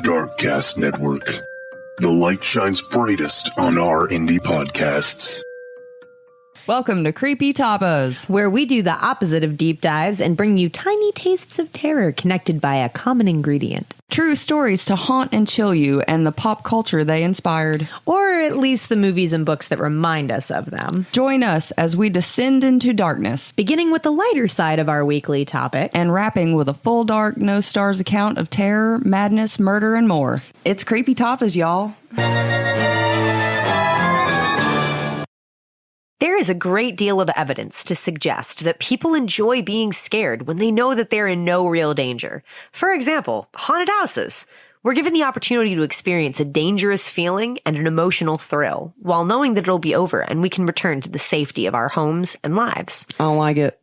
Darkcast Network. The light shines brightest on our indie podcasts. Welcome to Creepy Tapas, where we do the opposite of deep dives and bring you tiny tastes of terror connected by a common ingredient. True stories to haunt and chill you and the pop culture they inspired. Or at least the movies and books that remind us of them. Join us as we descend into darkness, beginning with the lighter side of our weekly topic, and wrapping with a full dark, no stars account of terror, madness, murder, and more. It's Creepy Tapas, y'all. There is a great deal of evidence to suggest that people enjoy being scared when they know that they're in no real danger. For example, haunted houses. We're given the opportunity to experience a dangerous feeling and an emotional thrill, while knowing that it'll be over and we can return to the safety of our homes and lives. I don't like it.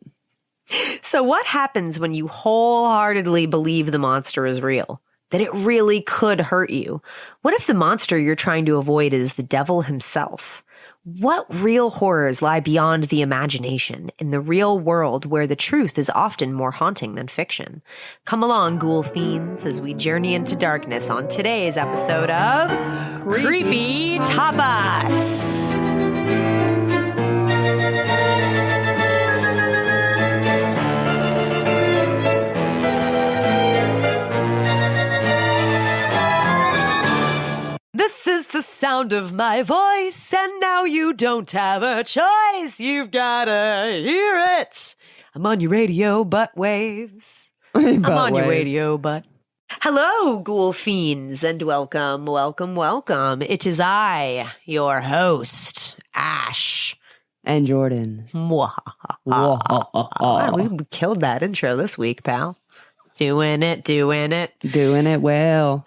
So what happens when you wholeheartedly believe the monster is real? That it really could hurt you? What if the monster you're trying to avoid is the devil himself? What real horrors lie beyond the imagination in the real world where the truth is often more haunting than fiction? Come along, ghoul fiends, as we journey into darkness on today's episode of Creepy Tapas. This is the sound of my voice, and now you don't have a choice. You've gotta hear it. I'm on your radio, butt waves. I'm on your radio, butt. Hello, ghoul fiends, and welcome, welcome, welcome. It is I, your host, Ash. And Jordan. Wow, we killed that intro this week, pal. Doing it. Doing it well.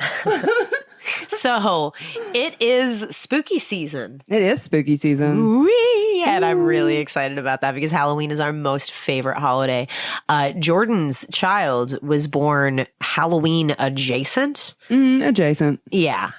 So, it is spooky season. It is spooky season. Whee! And I'm really excited about that because Halloween is our most favorite holiday. Jordan's child was born Halloween adjacent. Adjacent. Yeah.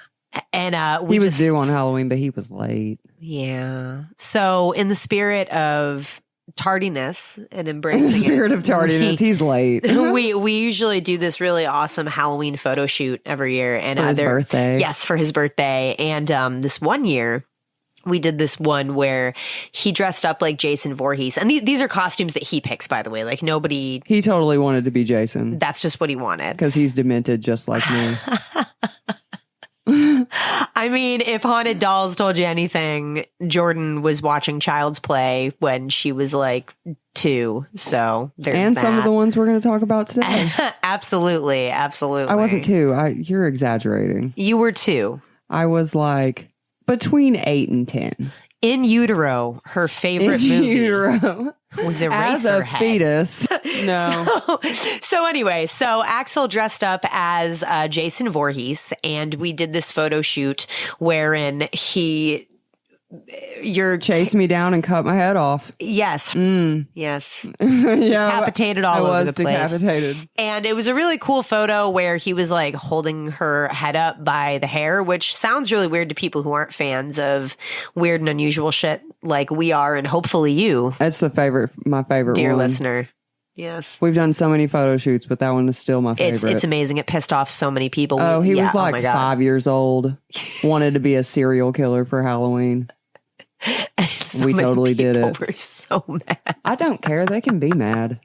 And he was due on Halloween, but he was late. Yeah. So, in the spirit of tardiness and embracing the spirit of tardiness, he's late. we usually do this really awesome Halloween photo shoot every year, and for his birthday. Yes, for his birthday. And this one year we did this one where he dressed up like Jason Voorhees, and these are costumes that he picks, by the way. Like nobody. He totally wanted to be Jason. That's just what he wanted because he's demented, just like me. I mean, if Haunted Dolls told you anything, Jordan was watching Child's Play when she was like 2. So there's and that. Some of the ones we're going to talk about today. Absolutely. I wasn't 2. You're exaggerating. You were 2. I was like between 8 and 10. In Utero, her favorite movie was Eraserhead. As a fetus. No. So anyway, Axel dressed up as Jason Voorhees, and we did this photo shoot wherein you're chased me down and cut my head off. Yes. Yes. Yeah, decapitated all over the place. Decapitated. And it was a really cool photo where he was like holding her head up by the hair, which sounds really weird to people who aren't fans of weird and unusual shit like we are, and hopefully you. That's my favorite dear one. listener. Yes. We've done so many photo shoots, but that one is still my favorite. It's amazing. It pissed off so many people. Oh, he was like 5 years old, wanted to be a serial killer for Halloween. So we totally did it. We're so mad. I don't care. They can be mad.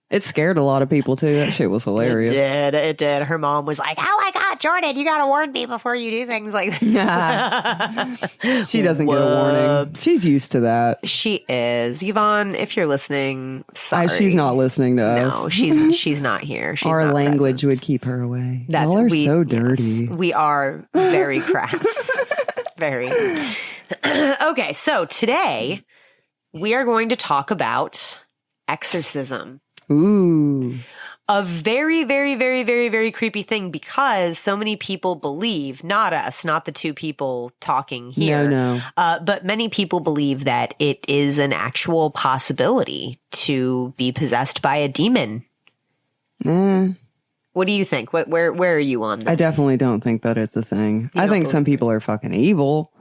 It scared a lot of people too. That shit was hilarious. It did. Her mom was like, "Oh my God, Jordan, you got to warn me before you do things like this." She doesn't get a warning. She's used to that. She is. Yvonne, if you're listening, sorry. She's not listening to us. No, she's not here. She's Our not language present. would keep her away. Y'all are so dirty. Yes, we are very crass. Very. Okay, so today we are going to talk about exorcism. Ooh. A very, very, very, very, very creepy thing because so many people believe, not us, not the two people talking here. No. But many people believe that it is an actual possibility to be possessed by a demon. What do you think? Where are you on this? I definitely don't think that it's a thing. I think some people are fucking evil,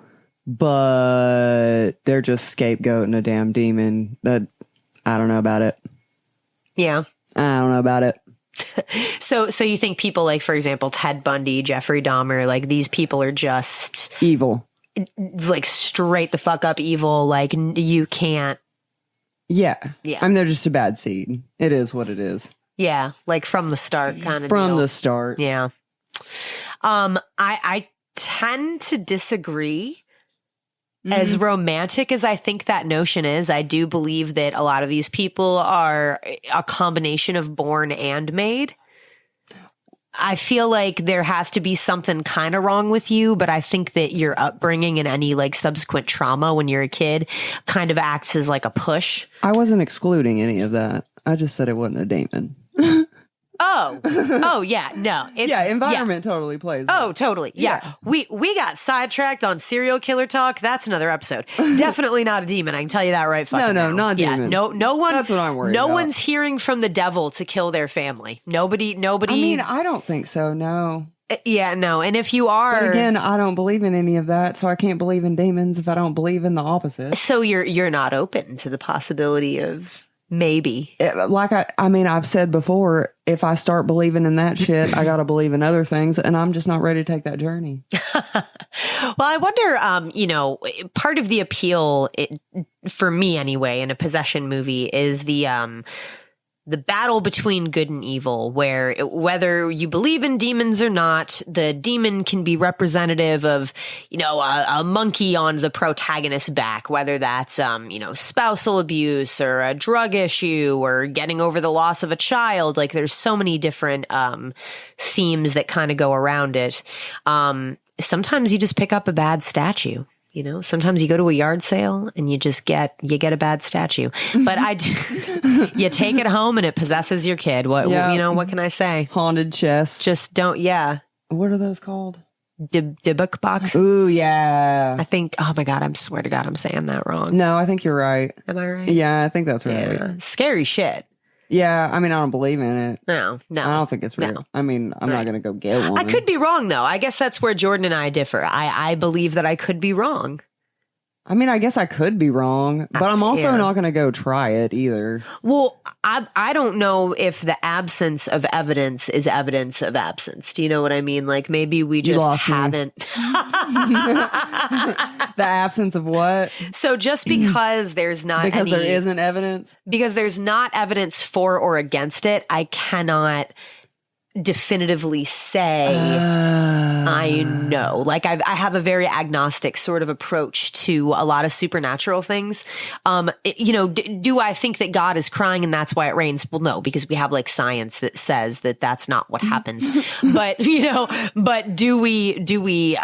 but they're just scapegoating a damn demon. That I don't know about it. Yeah. I don't know about it. So you think people like, for example, Ted Bundy, Jeffrey Dahmer, like these people are just Evil. like straight the fuck up evil. Like you can't. Yeah. Yeah. I mean, they're just a bad seed. It is what it is. Yeah. Like from the start kind of From deal. the start. Yeah. I tend to disagree. As romantic as I think that notion is, I do believe that a lot of these people are a combination of born and made. I feel like there has to be something kind of wrong with you, but I think that your upbringing and any like subsequent trauma when you're a kid kind of acts as like a push. I wasn't excluding any of that. I just said it wasn't a demon. Oh, yeah, no. Environment totally plays. Oh, totally. Yeah. We got sidetracked on serial killer talk. That's another episode. Definitely not a demon. I can tell you that right fucking No, now. not demon. No one. That's what I'm worried No about. one's hearing from the devil to kill their family. Nobody. I mean, I don't think so, no. Yeah, no. And if you are. But again, I don't believe in any of that, so I can't believe in demons if I don't believe in the opposite. So you're not open to the possibility of maybe. I've said before, if I start believing in that shit, I got to believe in other things, and I'm just not ready to take that journey. Well, I wonder, part of the appeal, for me anyway, in a possession movie is the battle between good and evil, where whether you believe in demons or not, the demon can be representative of, a monkey on the protagonist's back, whether that's, spousal abuse or a drug issue or getting over the loss of a child. Like there's so many different themes that kind of go around it. Sometimes you just pick up a bad statue. Sometimes you go to a yard sale and you get a bad statue, but you take it home and it possesses your kid. What can I say? Haunted chest. Just don't. Yeah. What are those called? Dybbuk box. Ooh, yeah. I think. Oh my God! I swear to God, I'm saying that wrong. No, I think you're right. Am I right? Yeah, I think that's right. Yeah. Scary shit. Yeah, I mean, I don't believe in it. No. I don't think it's real. No. I mean, I'm not going to go get one. I could be wrong, though. I guess that's where Jordan and I differ. I believe that I could be wrong. I mean, I guess I could be wrong, but I'm also not going to go try it either. Well, I don't know if the absence of evidence is evidence of absence. Do you know what I mean? Like maybe we just haven't. The absence of what? So just because there's not there isn't evidence? Because there's not evidence for or against it, I cannot definitively say I know. Like I have a very agnostic sort of approach to a lot of supernatural things. Do I think that God is crying and that's why it rains? Well, no, because we have like science that says that that's not what happens. But do we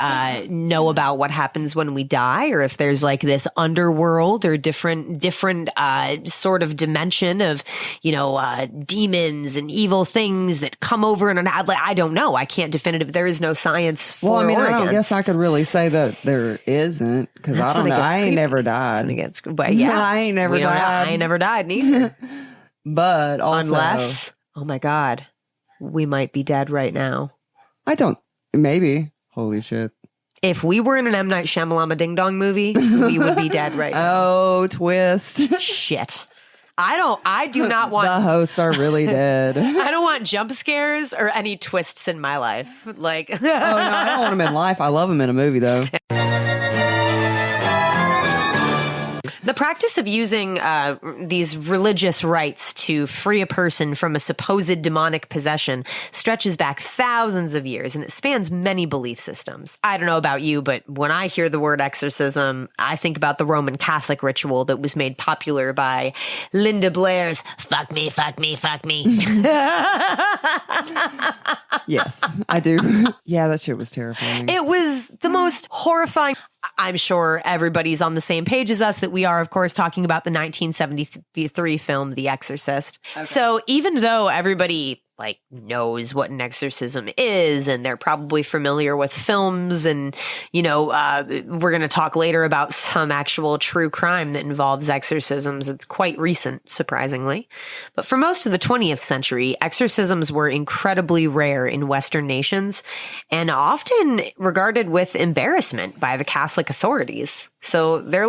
know about what happens when we die, or if there's like this underworld or different sort of dimension of demons and evil things that come over and I don't know. I can't definitive. There is no science for. Well, I mean, or I don't against. guess I could really say that there isn't, because I don't know. I ain't never died. That's when it gets, but yeah, I ain't never died. I ain't never died neither. But also, unless, oh my God, we might be dead right now. I don't. Maybe. Holy shit. If we were in an M. Night Shyamalan Ding Dong movie, we would be dead right now. Oh, twist. Shit. I do not want. The hosts are really dead. I don't want jump scares or any twists in my life. Like, oh, no, I don't want them in life. I love them in a movie, though. The practice of using these religious rites to free a person from a supposed demonic possession stretches back thousands of years, and it spans many belief systems. I don't know about you, but when I hear the word exorcism, I think about the Roman Catholic ritual that was made popular by Linda Blair's "Fuck me, fuck me, fuck me." Yes, I do. Yeah, that shit was terrifying. It was the most horrifying. I'm sure everybody's on the same page as us that we are, of course, talking about the 1973 film, The Exorcist. Okay. So even though everybody knows what an exorcism is, and they're probably familiar with films, and, we're going to talk later about some actual true crime that involves exorcisms. It's quite recent, surprisingly. But for most of the 20th century, exorcisms were incredibly rare in Western nations and often regarded with embarrassment by the Catholic authorities. So they're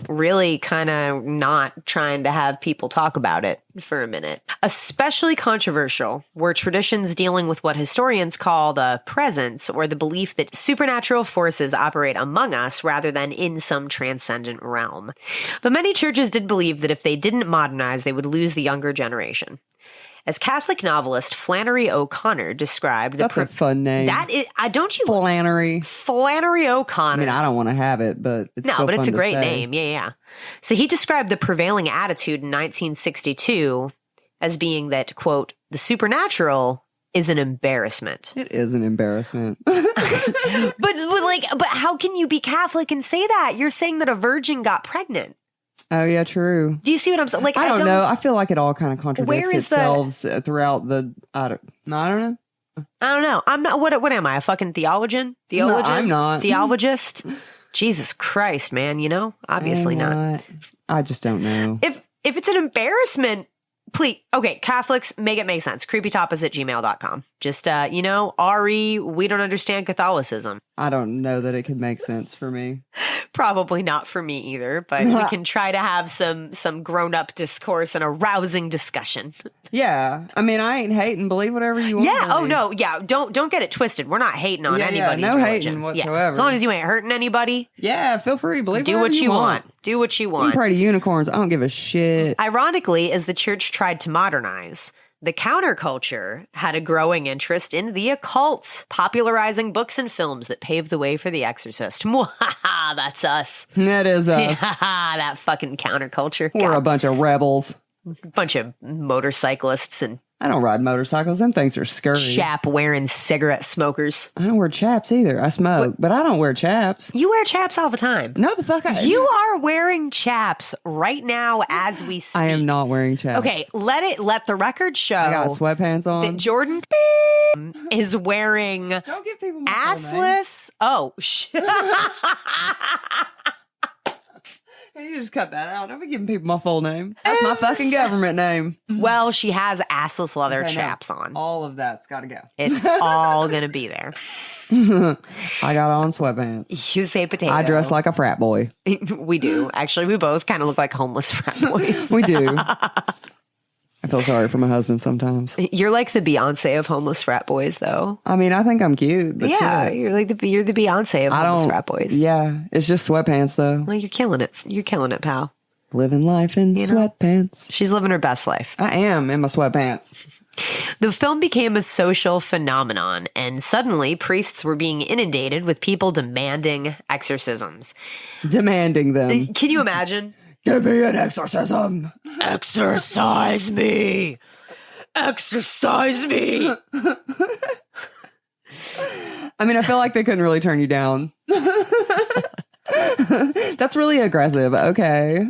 really kind of not trying to have people talk about it. for a minute. Especially controversial were traditions dealing with what historians call the presence, or the belief that supernatural forces operate among us rather than in some transcendent realm. But many churches did believe that if they didn't modernize, they would lose the younger generation. As Catholic novelist Flannery O'Connor described... That's a fun name. That is... don't you... Flannery. Flannery O'Connor. I mean, I don't want to have it, but it's no, still but it's a fun to great say. name. Yeah. So he described the prevailing attitude in 1962 as being that, quote, the supernatural is an embarrassment. It is an embarrassment. But how can you be Catholic and say that? You're saying that a virgin got pregnant. Oh, yeah, true. Do you see what I'm saying? Like, I don't know. I feel like it all kind of contradicts Where is itself throughout the... I don't know. I don't know. I'm not. What am I? A fucking theologian? No, I'm not. Theologist? Jesus Christ, man. You know, obviously not. I just don't know. If it's an embarrassment, please. Okay, Catholics, make it make sense. creepytapas@gmail.com. Just RE, we don't understand Catholicism. I don't know that it could make sense for me. Probably not for me either, but we can try to have some grown-up discourse and a rousing discussion. Yeah. I mean, I ain't hating. Believe whatever you want. Yeah. Oh, no. Yeah. Don't get it twisted. We're not hating on anybody's no religion. hating whatsoever. Yeah. As long as you ain't hurting anybody. Yeah, feel free. Believe Do what you want. Do what you You want. can pray to unicorns. I don't give a shit. Ironically, as the church tried to modernize, the counterculture had a growing interest in the occult, popularizing books and films that paved the way for The Exorcist. Mwahaha, that's us. That is us. That fucking counterculture. We're a bunch of rebels. Bunch of motorcyclists and I don't ride motorcycles. Them things are scary. chap-wearing cigarette smokers. I don't wear chaps either. I smoke, but I don't wear chaps. You wear chaps all the time. No, the fuck You are wearing chaps right now as we speak. I am not wearing chaps. Okay, let the record show I got sweatpants on. that Jordan is wearing Don't give people my full name. assless. Oh, shit. You just cut that out. Don't be giving people my full name. That's my fucking government name. Well, she has assless leather Okay, no. chaps on. All of that's got to go. It's all going to be there. I got on sweatpants. You say potato. I dress like a frat boy. We do. Actually, we both kind of look like homeless frat boys. We do. I feel sorry for my husband sometimes. You're like the Beyonce of homeless frat boys, though. I mean, I think I'm cute. But Yeah, shit. you're the Beyonce of homeless frat boys. Yeah, it's just sweatpants though. Well, you're killing it. You're killing it, pal. Living life in You know? sweatpants. She's living her best life. I am in my sweatpants. The film became a social phenomenon, and suddenly priests were being inundated with people demanding exorcisms. Demanding them. Can you imagine? Give me an exorcism. Exorcise me! Exorcise me! I mean, I feel like they couldn't really turn you down. That's really aggressive. Okay.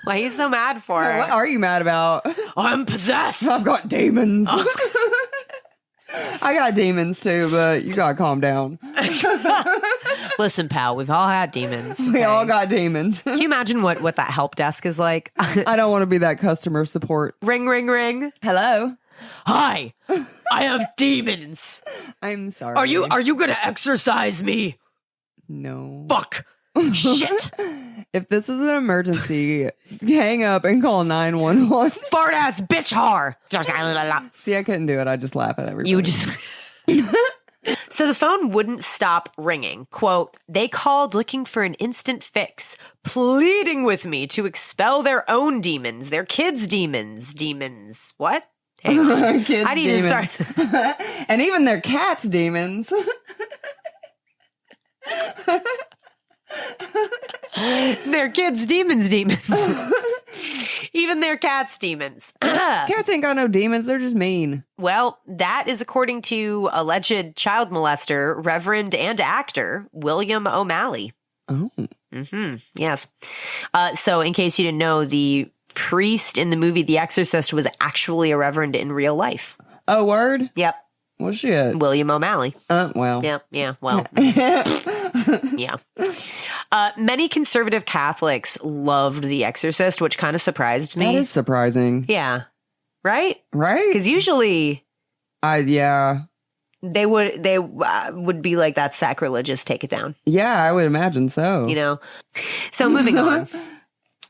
Why are you so mad for? What are you mad about? I'm possessed! I've got demons. I got demons too, but you gotta calm down. Listen, pal, we've all had demons. We all got demons. Can you imagine what that help desk is like? I don't want to be that customer support. Ring, ring, ring. Hello. Hi, I have demons. I'm sorry. Are you gonna exorcise me? No. Fuck. Shit. If this is an emergency, hang up and call 911. Fart ass bitch har. See, I couldn't do it. I just laugh at everybody. You just. So the phone wouldn't stop ringing. Quote, they called looking for an instant fix, pleading with me to expel their own demons, their kids' demons. Demons. What? Hang on. Kids' I need demons. to start. And even their cats' demons. Their kids' demons. Even their cats' demons. Cats ain't got no demons. They're just mean. Well, that is according to alleged child molester, Reverend and actor William O'Malley. Oh. Mm-hmm. Yes. So in case you didn't know, the priest in the movie The Exorcist was actually a reverend in real life. Oh, word? Yep. Well, shit. William O'Malley. Well. Yeah. Well. Yeah. Many conservative Catholics loved The Exorcist, which kind of surprised me. That is surprising. Yeah. Right? Right? Because usually Yeah. they would be like, that's sacrilegious, take it down. Yeah, I would imagine so. You know? So moving on.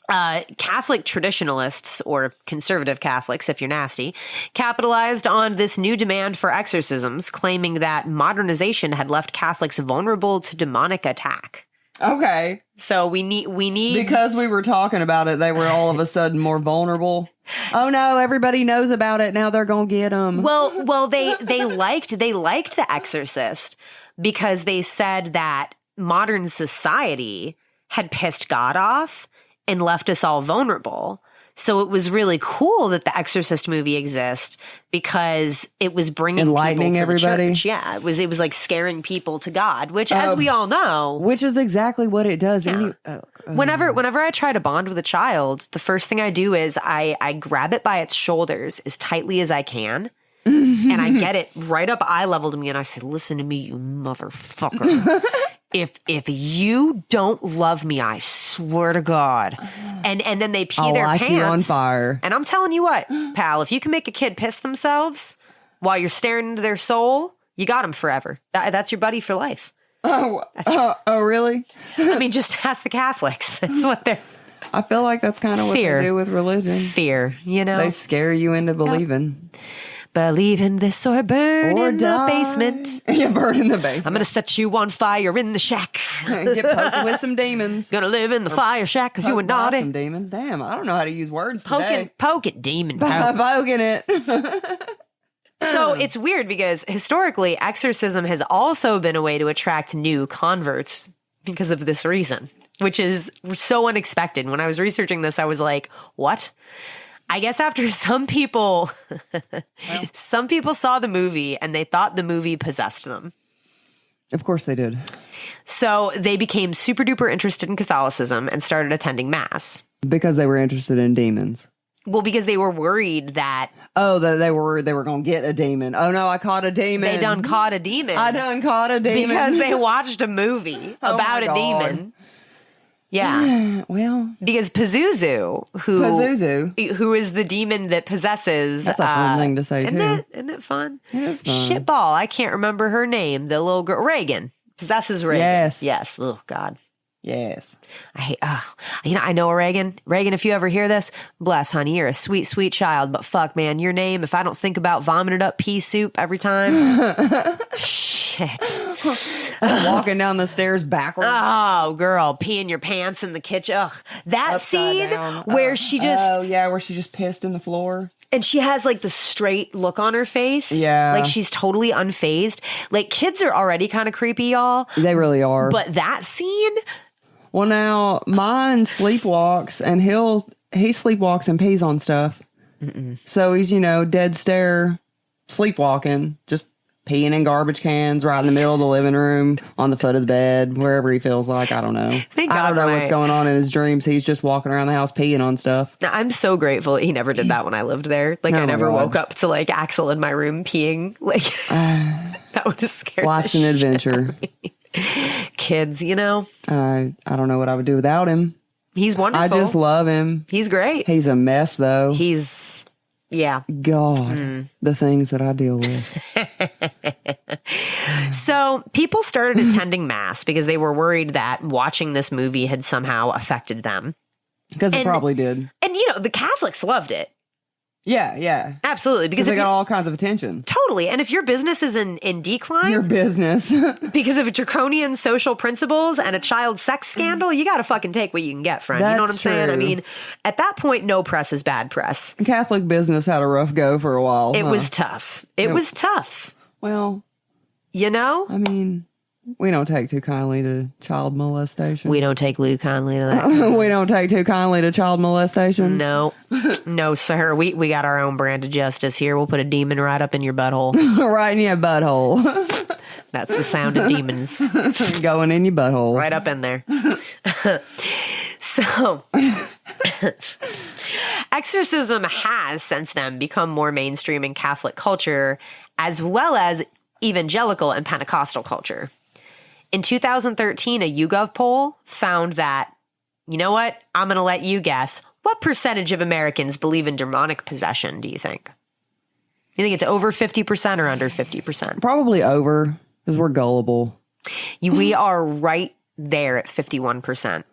Catholic traditionalists, or conservative Catholics, if you're nasty, capitalized on this new demand for exorcisms, claiming that modernization had left Catholics vulnerable to demonic attack. Okay. So we need because we were talking about it, they were all of a sudden more vulnerable. Oh no, everybody knows about it. Now they're going to get them. Well, they liked The Exorcist because they said that modern society had pissed God off and left us all vulnerable. So it was really cool that the Exorcist movie exists because it was bringing enlightening people to everybody. The church. Yeah, it was like scaring people to God, which, as we all know, which is exactly what it does. Yeah. Whenever I try to bond with a child, the first thing I do is I grab it by its shoulders as tightly as I can. And I get it right up eye level to me, and I say, "Listen to me, you motherfucker. If you don't love me, I swear to God." And then they pee their pants. I'll light you on fire. And I'm telling you what, pal, if you can make a kid piss themselves while you're staring into their soul, you got them forever. That's your buddy for life. Oh, really? I mean, just ask the Catholics. That's what they're. I feel like that's kind of what they do with religion. Fear, you know? They scare you into believing. Yep. Believe in this or burn in the basement. Yeah, burn in the basement. I'm going to set you on fire in the shack. Get poked with some demons. Gonna live in the fire shack because you were naughty. Some demons. Damn, I don't know how to use words today. Poke it, demon. Poking it. So it's weird because historically, exorcism has also been a way to attract new converts because of this reason, which is so unexpected. When I was researching this, I was like, what? I guess after some people saw the movie and they thought the movie possessed them. Of course they did. So they became super duper interested in Catholicism and started attending mass. Because they were interested in demons. Well, because they were worried that... Oh, that they were going to get a demon. Oh no, I caught a demon. They done caught a demon. I done caught a demon. Because they watched a movie about a demon. Yeah. Well, because Pazuzu, who is the demon that possesses... That's a fun thing to say, too. Isn't it fun? It is fun. Shitball. I can't remember her name. The little girl. Reagan. Possesses Reagan. Yes. Yes. Oh, God. Yes. I hate... I know a Reagan. Reagan, if you ever hear this, bless, honey. You're a sweet, sweet child. But fuck, man, your name, if I don't think about vomited up pea soup every time... Shit. Walking down the stairs backwards. Oh, girl, peeing your pants in the kitchen. Ugh. That Upside scene down. where she just... Oh, yeah, where she just pissed in the floor. And she has like the straight look on her face. Yeah. Like she's totally unfazed. Like kids are already kind of creepy, y'all. They really are. But that scene... Well, now, mine sleepwalks, and he sleepwalks and pees on stuff. So he's, dead stare, sleepwalking, just peeing in garbage cans right in the middle of the living room, on the foot of the bed, wherever he feels like. I don't know. I don't know what's going on in his dreams. He's just walking around the house peeing on stuff. I'm so grateful he never did that when I lived there. Like, I never woke up to, like, Axel in my room peeing. Like, that would have scared me. Life's an adventure. Kids, I don't know what I would do without him. He's wonderful. I just love him. He's great. He's a mess, though. Yeah. God, the things that I deal with. So people started attending mass because they were worried that watching this movie had somehow affected them. Because it probably did. And, the Catholics loved it. Yeah. Absolutely. Because they got all kinds of attention. Totally. And if your business is in decline. Your business. because of draconian social principles and a child sex scandal, you got to fucking take what you can get, friend. You know what I'm saying? I mean, at that point, no press is bad press. Catholic business had a rough go for a while. It was tough. It was tough. Well. I mean, we don't take too kindly to child molestation. We don't take too kindly to that. We don't take too kindly to child molestation. No. No, sir. We got our own brand of justice here. We'll put a demon right up in your butthole. Right in your butthole. That's the sound of demons. Going in your butthole. Right up in there. So, exorcism has since then become more mainstream in Catholic culture, as well as evangelical and Pentecostal culture. In 2013, a YouGov poll found that, you know what? I'm going to let you guess. What percentage of Americans believe in demonic possession, do you think? You think it's over 50% or under 50%? Probably over, because we're gullible. We are right there at 51%.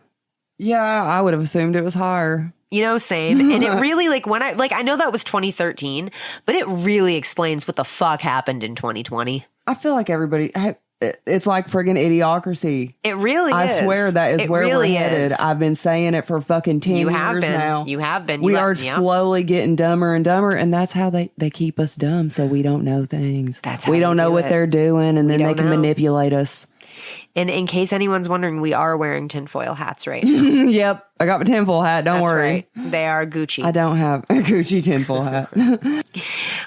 Yeah, I would have assumed it was higher. Same. And it really, I know that was 2013, but it really explains what the fuck happened in 2020. I feel like it's like friggin' idiocracy. It really is. I swear that is where we're headed. I've been saying it for fucking 10 years now. You have been. We are slowly getting dumber and dumber, and that's how they keep us dumb, so we don't know things. We don't know what they're doing, and then they can manipulate us. And in case anyone's wondering, we are wearing tinfoil hats right now. Yep. I got my tinfoil hat. Don't worry. Right. They are Gucci. I don't have a Gucci tinfoil hat.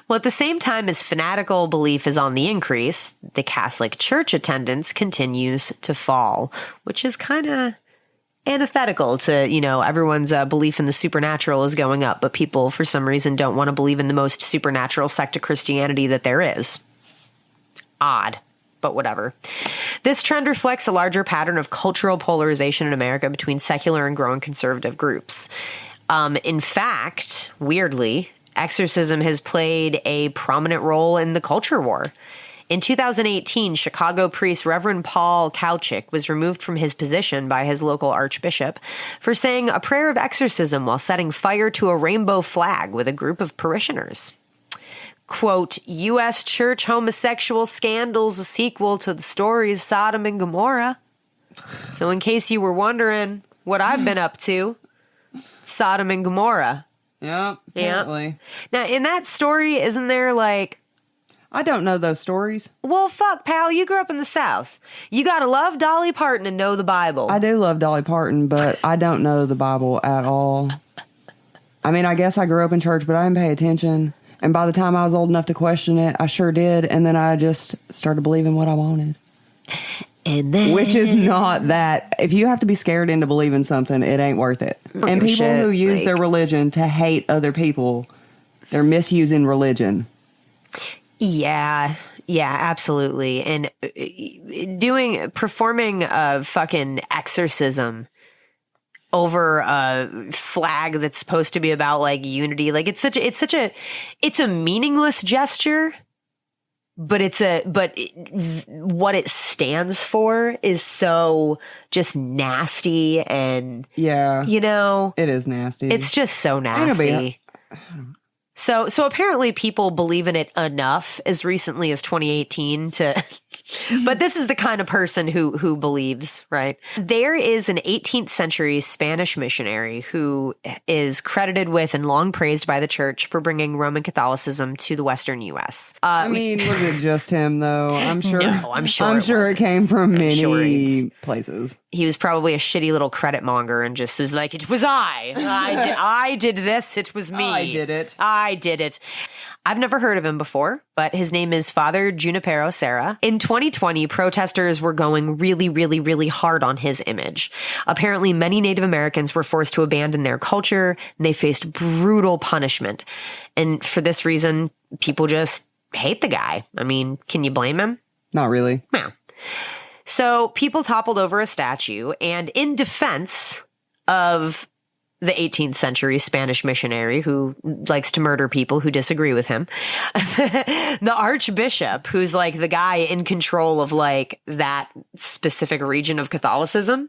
Well, at the same time as fanatical belief is on the increase, the Catholic Church attendance continues to fall, which is kind of antithetical to, everyone's belief in the supernatural is going up, but people, for some reason, don't want to believe in the most supernatural sect of Christianity that there is. Odd. But whatever. This trend reflects a larger pattern of cultural polarization in America between secular and growing conservative groups. In fact, weirdly, exorcism has played a prominent role in the culture war. In 2018, Chicago priest Reverend Paul Kalchik was removed from his position by his local archbishop for saying a prayer of exorcism while setting fire to a rainbow flag with a group of parishioners. Quote, U.S. church homosexual scandals, a sequel to the stories Sodom and Gomorrah. So in case you were wondering what I've been up to, Sodom and Gomorrah. Yep, apparently. Yep. Now, in that story, isn't there I don't know those stories. Well, fuck, pal, you grew up in the South. You gotta love Dolly Parton and know the Bible. I do love Dolly Parton, but I don't know the Bible at all. I mean, I guess I grew up in church, but I didn't pay attention. And by the time I was old enough to question it, I sure did. And then I just started believing what I wanted. And then, which is not that. If you have to be scared into believing something, it ain't worth it. And people who use their religion to hate other people, they're misusing religion. Yeah, absolutely. And performing a fucking exorcism over a flag that's supposed to be about unity. It's a meaningless gesture, but what it stands for is so just nasty and it is nasty. It's just so nasty. So apparently people believe in it enough as recently as 2018 to, but this is the kind of person who believes, right? There is an 18th century Spanish missionary who is credited with and long praised by the church for bringing Roman Catholicism to the Western U.S. Was it just him though? I'm sure. No, I'm sure it came from many places. He was probably a shitty little credit monger and just was like, it was I did this. It was me. I did it. I've never heard of him before, but his name is Father Junipero Serra. In 2020, protesters were going really, really, really hard on his image. Apparently, many Native Americans were forced to abandon their culture, and they faced brutal punishment. And for this reason, people just hate the guy. I mean, can you blame him? Not really. No. So people toppled over a statue, and in defense of the 18th century Spanish missionary who likes to murder people who disagree with him, the archbishop, who's the guy in control of that specific region of Catholicism,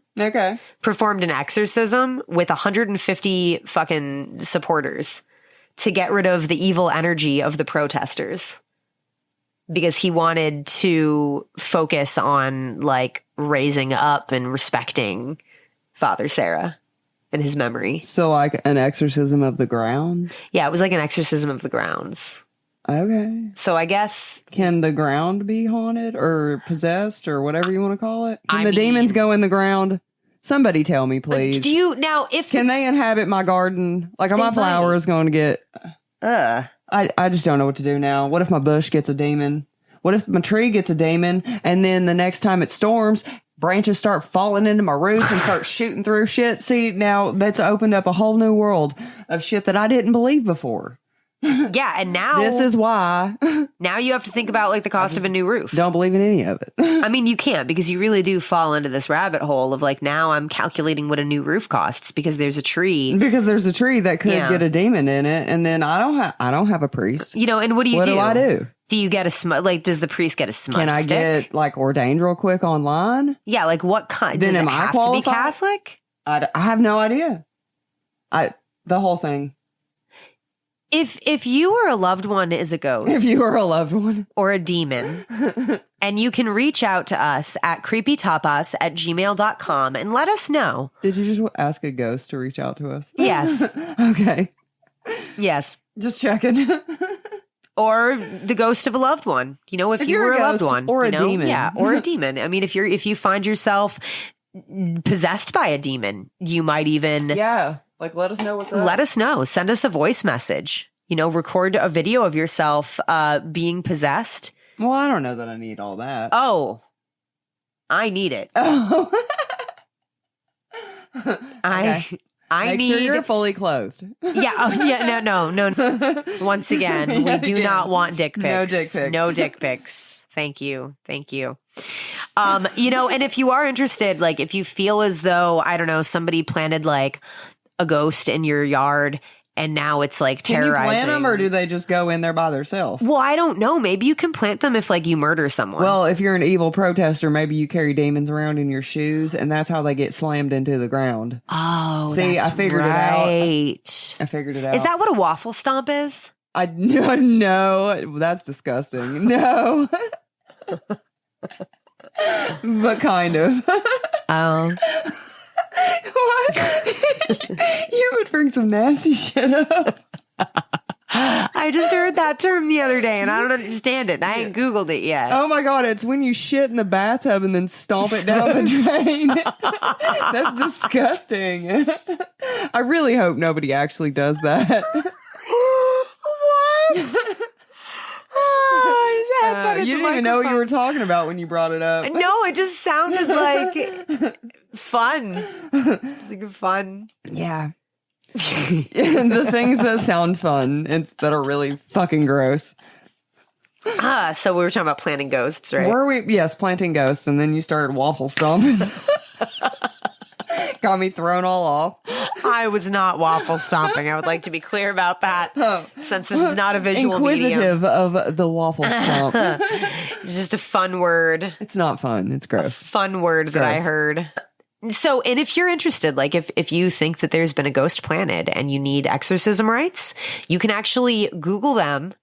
performed an exorcism with 150 fucking supporters to get rid of the evil energy of the protesters, because he wanted to focus on raising up and respecting Father Serra and his memory. So an exorcism of the ground? Yeah, it was an exorcism of the grounds. Okay. So I guess... Can the ground be haunted or possessed or whatever you want to call it? Can the demons go in the ground? Somebody tell me, please. Do you... Now, Can they inhabit my garden? Are my flowers going to get... I just don't know what to do now. What if my bush gets a demon? What if my tree gets a demon and then the next time it storms, branches start falling into my roof and start shooting through shit? See, now that's opened up a whole new world of shit that I didn't believe before. Yeah, and now... This is why... Now you have to think about the cost of a new roof. Don't believe in any of it. I mean, you can't, because you really do fall into this rabbit hole of now I'm calculating what a new roof costs because there's a tree. Because there's a tree that could get a demon in it, and then I don't have a priest. And what do you do? What do I do? Do you get a smudge? Does the priest get a smudge Can I stick? get ordained real quick online? Yeah, what kind? Then does am it I have qualified? to be Catholic? I have no idea. The whole thing. If you or a loved one is a ghost. If you are a loved one. Or a demon. And you can reach out to us at creepytapas@gmail.com and let us know. Did you just ask a ghost to reach out to us? Yes. Okay. Yes. Just checking. Or the ghost of a loved one. You know, if you were a loved one. Or a demon. demon. Yeah, or a demon. I mean, if you find yourself possessed by a demon, you might even... Yeah. Like, let us know what's up. Let us know. Send us a voice message. You know, record a video of yourself being possessed. Well, I don't know that I need all that. Oh, I need it. Oh. I Make need. sure you're fully closed. Yeah. Oh, yeah. No. Once again, we do not want dick pics. No dick pics. No dick pics. Thank you. You know, and if you are interested, like if you feel as though, I don't know, somebody planted like a ghost in your yard and now it's like terrorizing. Can you plant them, or do they just go in there by themselves? Well, I don't know. Maybe you can plant them if like you murder someone. Well, if you're an evil protester, maybe you carry demons around in your shoes, and that's how they get slammed into the ground. Oh, see, that's I figured right. it out. I figured it out. Is that what a waffle stomp is? No, that's disgusting. No. But kind of. Oh. What? You would bring some nasty shit up. I just heard that term the other day and I don't understand it. I ain't Googled it yet. Oh my God, it's when you shit in the bathtub and then stomp it down the drain. That's disgusting. I really hope nobody actually does that. What? You didn't even know what you were talking about when you brought it up. No, it just sounded like fun. Like fun. Yeah. The things that sound fun and that are really fucking gross. So we were talking about planting ghosts, right? Were we? Yes, planting ghosts, and then you started waffle stomping. Got me thrown all off. I was not waffle stomping. I would like to be clear about that, since this is not a visual Inquisitive medium. of the waffle stomp. It's just a fun word. It's not fun. It's gross. Fun word that I heard. So, and if you're interested, like if you think that there's been a ghost planted and you need exorcism rites, you can actually Google them.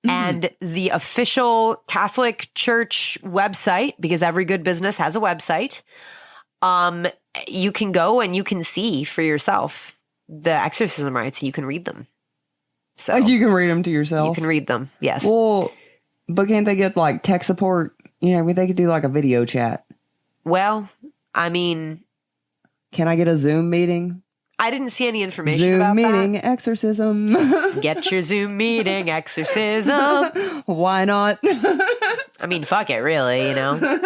And the official Catholic Church website, because every good business has a website, you can go and you can see for yourself the exorcism rites. You can read them. So you can read them to yourself. You can read them. Yes. Well, but can't they get like tech support? You know, they could do like a video chat. Well, I mean, can I get a Zoom meeting? I didn't see any information Zoom about meeting that. Exorcism. Get your Zoom meeting exorcism. Why not? I mean, fuck it, really, you know?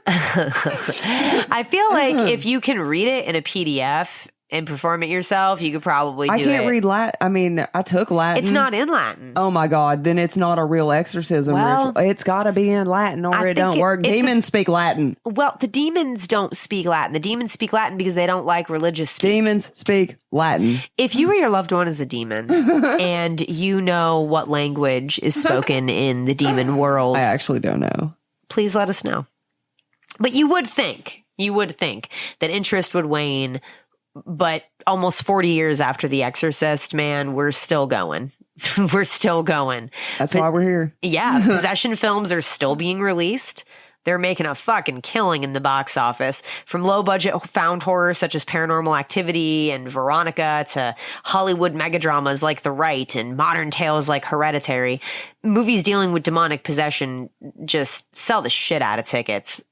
I feel like if you can read it in a PDF and perform it yourself, you could probably do it. I can't read Latin. I mean, I took Latin. It's not in Latin. Oh my God. Then it's not a real exorcism ritual. It's got to be in Latin or it don't work. Demons speak Latin. Well, the demons don't speak Latin. The demons speak Latin because they don't like religious speak. Demons speak Latin. If you or your loved one is a demon and you know what language is spoken in the demon world. I actually don't know. Please let us know. But you would think that interest would wane. But almost 40 years after The Exorcist, man, we're still going. We're still going. That's why we're here. Yeah. Possession films are still being released. They're making a fucking killing in the box office. From low-budget found horror such as Paranormal Activity and Veronica to Hollywood megadramas like The Rite and modern tales like Hereditary, movies dealing with demonic possession just sell the shit out of tickets.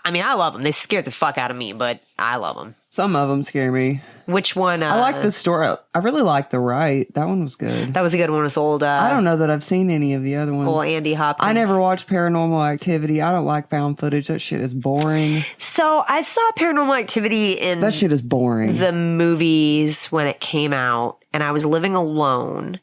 I mean, I love them. They scared the fuck out of me, but I love them. Some of them scare me. Which one? I like the story. I really like The Rite. That one was good. That was a good one with old... I don't know that I've seen any of the other ones. Old Andy Hopkins. I never watched Paranormal Activity. I don't like found footage. That shit is boring. So I saw Paranormal Activity in... That shit is boring. The movies when it came out, and I was living alone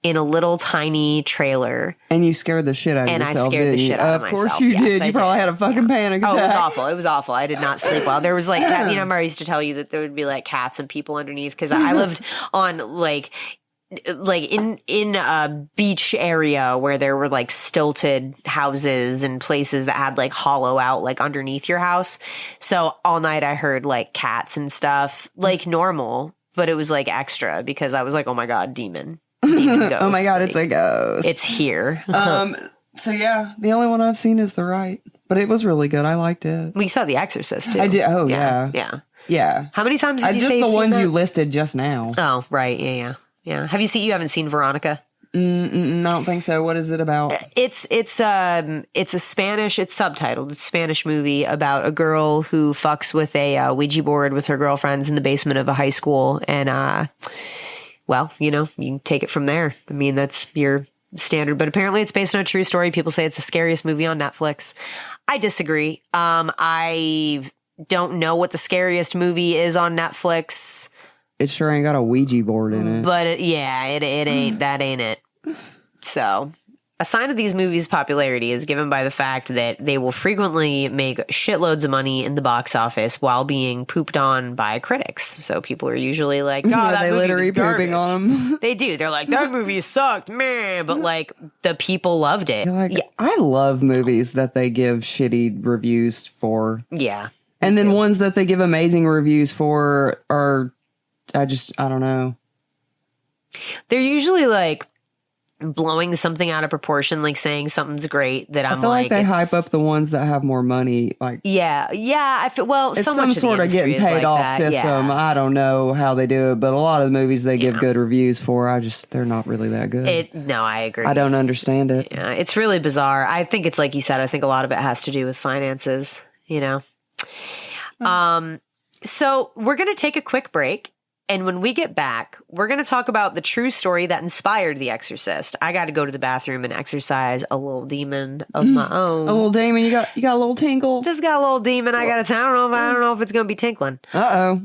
in a little tiny trailer. And you scared the shit out of yourself, and I scared the shit out of myself. Of course you did. You probably had a fucking panic attack. Oh, it was awful. It was awful. I did not sleep well. There was like, Kathy and I used to tell you that there would be like cats and people underneath because I lived on like like in a beach area where there were like stilted houses and places that had like hollow out like underneath your house. So all night I heard like cats and stuff, like normal, but it was like extra because I was like, oh my God, demon ghost. Oh my God, like, it's a ghost. it's here. So yeah, the only one I've seen is The Right, but it was really good. I liked it. We saw The Exorcist too. I did. Oh yeah. Yeah. Yeah. How many times did you just say the you've seen ones that? you listed just now? Oh, right. Yeah. You haven't seen Veronica? I don't think so. What is it about? It's a Spanish, it's subtitled. It's a Spanish movie about a girl who fucks with a Ouija board with her girlfriends in the basement of a high school. And, well, you can take it from there. I mean, that's your standard, but apparently it's based on a true story. People say it's the scariest movie on Netflix. I disagree. I don't know what the scariest movie is on Netflix. It sure ain't got a Ouija board in it. But it ain't, that ain't it. So, a sign of these movies' popularity is given by the fact that they will frequently make shitloads of money in the box office while being pooped on by critics. So people are usually like, "Oh, that they movie literally was garbage." pooping on them. They do. They're like, "That movie sucked, man," but like the people loved it. Like, I love movies that they give shitty reviews for. Yeah. And then ones that they give amazing reviews for are, I don't know. They're usually like blowing something out of proportion, like saying something's great that I'm I feel like they it's- hype up the ones that have more money. Like, Yeah. I feel, well, it's so some much sort of of the getting industry is paid like off that. system. Yeah. I don't know how they do it, but a lot of the movies they give Yeah. good reviews for, they're not really that good. No, I agree. I don't understand it. Yeah, it's really bizarre. I think it's like you said. I think a lot of it has to do with finances. So we're going to take a quick break. And when we get back, we're going to talk about the true story that inspired The Exorcist. I got to go to the bathroom and exercise a little demon of my own. A little demon, you got a little tinkle. Just got a little demon. I got to. I don't know if it's going to be tinkling. Uh-oh.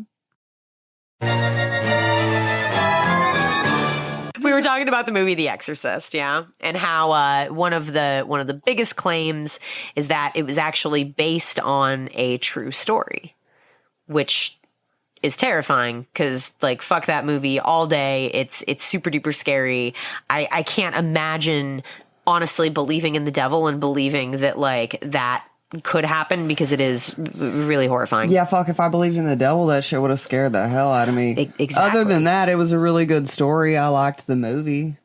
We were talking about the movie The Exorcist, yeah, and how one of the biggest claims is that it was actually based on a true story, which is terrifying because, like, fuck that movie all day. It's super duper scary. I can't imagine honestly believing in the devil and believing that like that could happen because it is really horrifying. Yeah, fuck, if I believed in the devil, that shit would have scared the hell out of me. Exactly. Other than that, it was a really good story. I liked the movie.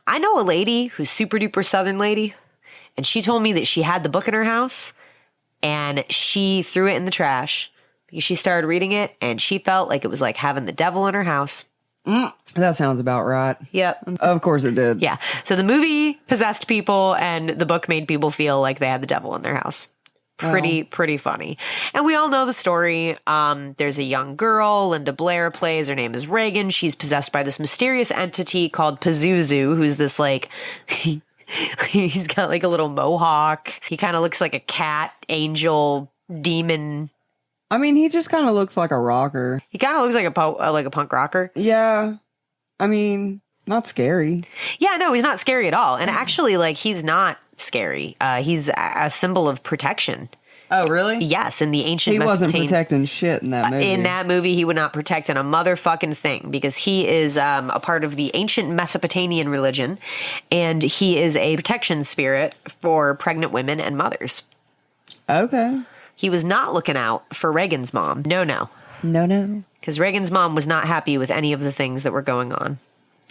I know a lady who's super duper Southern lady, and she told me that she had the book in her house and she threw it in the trash because she started reading it and she felt like it was like having the devil in her house. That sounds about right. Yep. Of course it did. Yeah. So the movie possessed people and the book made people feel like they had the devil in their house. Pretty funny. And we all know the story. There's a young girl, Linda Blair plays. Her name is Reagan. She's possessed by this mysterious entity called Pazuzu, who's this like... he's got like a little mohawk. He kind of looks like a cat, angel, demon. I mean, he just kind of looks like a rocker. He kind of looks like a punk rocker. Yeah. I mean, not scary. Yeah, no, he's not scary at all. And actually, like, he's not scary. He's a symbol of protection. Oh, really? Yes, in the ancient He wasn't Mesopotamian... protecting shit in that movie. In that movie, he would not protect in a motherfucking thing because he is a part of the ancient Mesopotamian religion, and he is a protection spirit for pregnant women and mothers. Okay. He was not looking out for Reagan's mom. No. No. Because Reagan's mom was not happy with any of the things that were going on.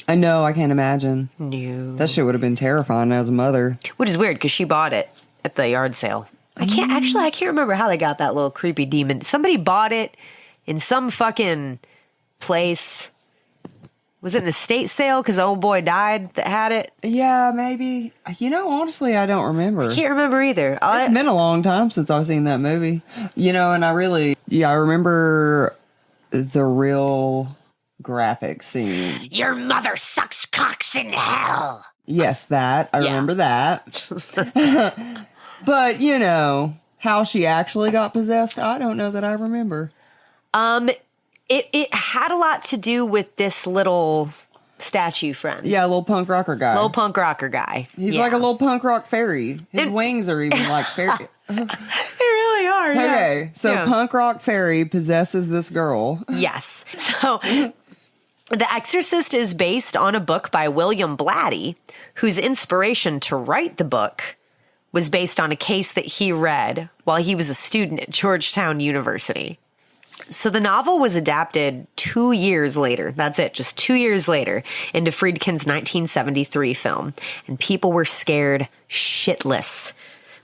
I know, I can't imagine. No. That shit would have been terrifying as a mother. Which is weird because she bought it at the yard sale. I can't remember how they got that little creepy demon. Somebody bought it in some fucking place. Was it an estate sale because the old boy died that had it? Yeah, maybe. Honestly, I don't remember. I can't remember either. It's been a long time since I've seen that movie. And I remember the real graphic scene. Your mother sucks cocks in hell. Yes, that. I remember that. But, how she actually got possessed, I don't know that I remember. It had a lot to do with this little statue friend. Yeah, a little punk rocker guy. He's like a little punk rock fairy. His wings are even like fairy. They really are. Yeah. Okay, so punk rock fairy possesses this girl. Yes. So The Exorcist is based on a book by William Blatty, whose inspiration to write the book was based on a case that he read while he was a student at Georgetown University. So the novel was adapted 2 years later. That's it, just 2 years later, into Friedkin's 1973 film. And people were scared shitless.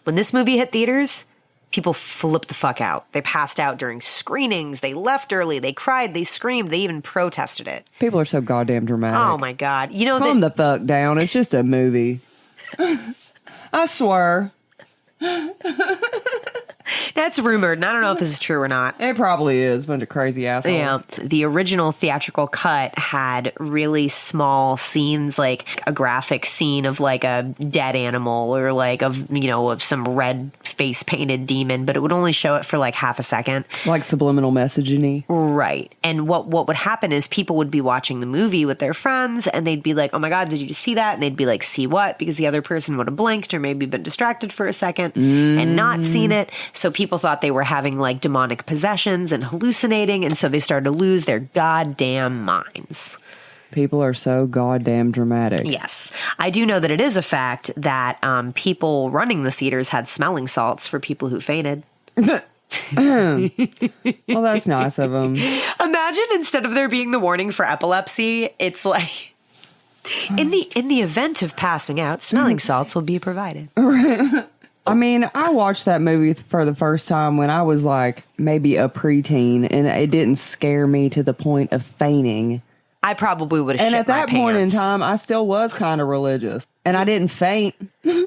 When this movie hit theaters, people flipped the fuck out. They passed out during screenings. They left early. They cried. They screamed. They even protested it. People are so goddamn dramatic. Oh, my God. You know, calm the fuck down. It's just a movie. I swear. That's rumored, and I don't know if this is true or not. It probably is. A bunch of crazy assholes. Yeah. The original theatrical cut had really small scenes, like a graphic scene of like a dead animal or like of some red face painted demon, but it would only show it for like half a second. Like subliminal messaging-y. Right. And what would happen is people would be watching the movie with their friends and they'd be like, oh my God, did you just see that? And they'd be like, see what? Because the other person would have blinked or maybe been distracted for a second and not seen it. So people thought they were having like demonic possessions and hallucinating. And so they started to lose their goddamn minds. People are so goddamn dramatic. Yes. I do know that it is a fact that people running the theaters had smelling salts for people who fainted. Well, that's nice of them. Imagine instead of there being the warning for epilepsy, it's like, in the event of passing out, smelling salts will be provided. I mean, I watched that movie for the first time when I was like maybe a preteen, and it didn't scare me to the point of fainting. I probably would have And shit at that my point in pants. time, I still was kind of religious. And I didn't faint.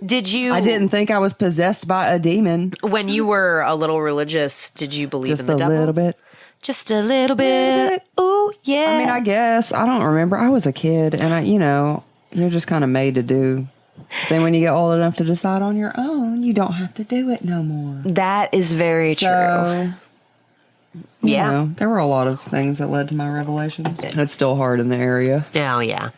Did you? I didn't think I was possessed by a demon. When you were a little religious, did you believe Just in the a devil? little bit. Just a little bit. Ooh, yeah. I mean, I guess. I don't remember. I was a kid, and you're just kind of made to do. Then when you get old enough to decide on your own, you don't have to do it no more. That is very true. Yeah. There were a lot of things that led to my revelations. It's still hard in the area. Oh, yeah.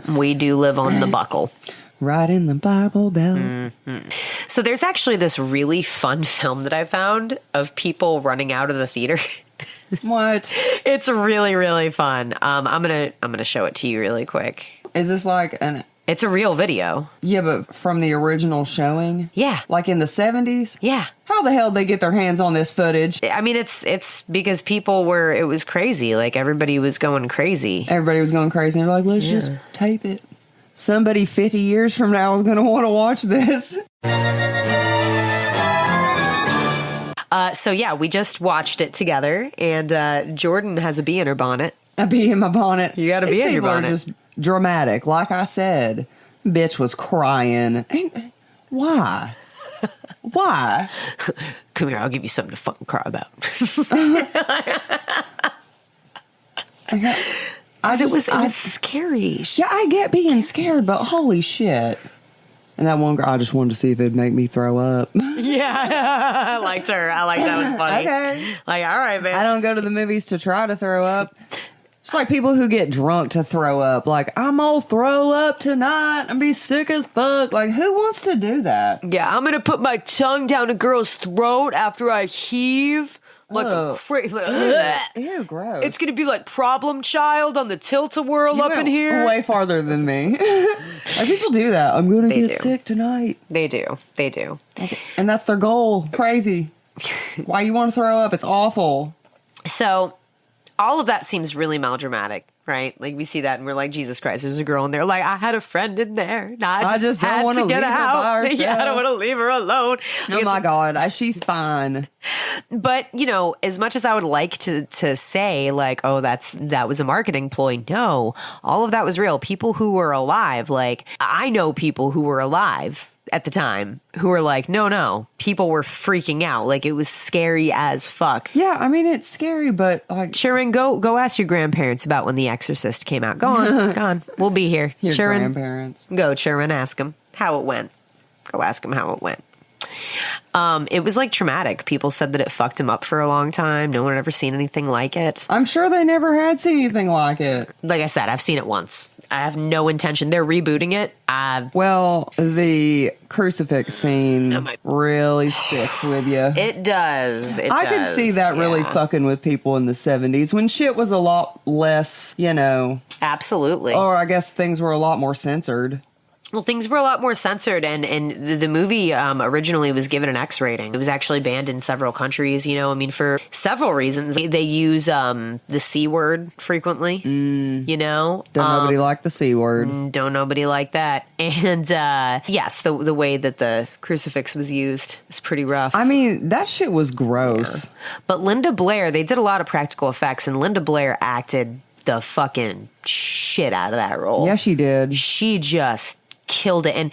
We do live on the buckle. Right in the Bible Belt. Mm-hmm. So there's actually this really fun film that I found of people running out of the theater. What? It's really, really fun. I'm gonna show it to you really quick. Is this like an... It's a real video. Yeah, but from the original showing? Yeah. Like in the 70s? Yeah. How the hell did they get their hands on this footage? I mean, it's because it was crazy. Like, everybody was going crazy. Everybody was going crazy. They're like, let's just tape it. Somebody 50 years from now is going to want to watch this. So, yeah, we just watched it together, and Jordan has a bee in her bonnet. A bee in my bonnet. You got a bee in your bonnet. These people are just dramatic. Like I said, bitch was crying. Why? Why? Come here, I'll give you something to fucking cry about. It was scary. Yeah, I get being scared, but holy shit. And that one girl, I just wanted to see if it'd make me throw up. Yeah, I liked her. I like that was funny. Okay. Like, all right, man. I don't go to the movies to try to throw up. It's like people who get drunk to throw up. Like, I'm gonna throw up tonight and be sick as fuck. Like, who wants to do that? Yeah, I'm gonna put my tongue down a girl's throat after I heave like a crazy. Ew, gross. It's gonna be like Problem Child on the Tilt-A-Whirl up in here. Way farther than me. Like, people do that. I'm gonna get sick tonight. They do. Okay. And that's their goal. Crazy. Why you want to throw up? It's awful. So, all of that seems really melodramatic, right? Like, we see that and we're like, Jesus Christ, there's a girl in there. Like, I had a friend in there. And I just don't want to get leave her out. by herself. Yeah, I don't want to leave her alone. Oh my God, she's fine. But, as much as I would like to say, like, oh, that was a marketing ploy, no, all of that was real. People who were alive, like, I know people who were alive at the time who were like, no, people were freaking out. Like, it was scary as fuck. Yeah, I mean, it's scary, but like... Sharon, go ask your grandparents about when The Exorcist came out. Go on. We'll be here. Your Sharon, grandparents. Go, Sharon, ask them how it went. Go ask them how it went. It was like traumatic. People said that it fucked him up for a long time. No one had ever seen anything like it. I'm sure they never had seen anything like it. Like I said, I've seen it once. I have no intention. They're rebooting it. Well, the crucifix scene really sticks with you. It does. I could see that really fucking with people in the 70s when shit was a lot less, Absolutely. Or I guess things were a lot more censored. Well, things were a lot more censored, and the movie originally was given an X rating. It was actually banned in several countries, for several reasons. They use the C word frequently, Don't nobody like the C word. Don't nobody like that. And yes, the way that the crucifix was used is pretty rough. I mean, that shit was gross. Yeah. But Linda Blair, they did a lot of practical effects, and Linda Blair acted the fucking shit out of that role. Yeah, she did. She just killed it. And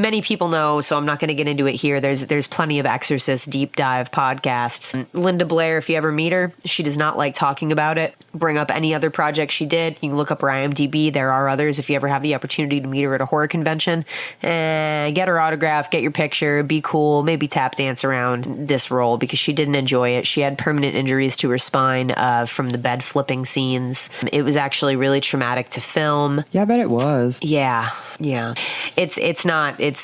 many people know, so I'm not going to get into it here. There's plenty of Exorcist deep dive podcasts. And Linda Blair, if you ever meet her, she does not like talking about it. Bring up any other project she did. You can look up her IMDb. There are others. If you ever have the opportunity to meet her at a horror convention, get her autograph, get your picture, be cool, maybe tap dance around this role, because she didn't enjoy it. She had permanent injuries to her spine from the bed flipping scenes. It was actually really traumatic to film. Yeah, I bet it was. Yeah. It's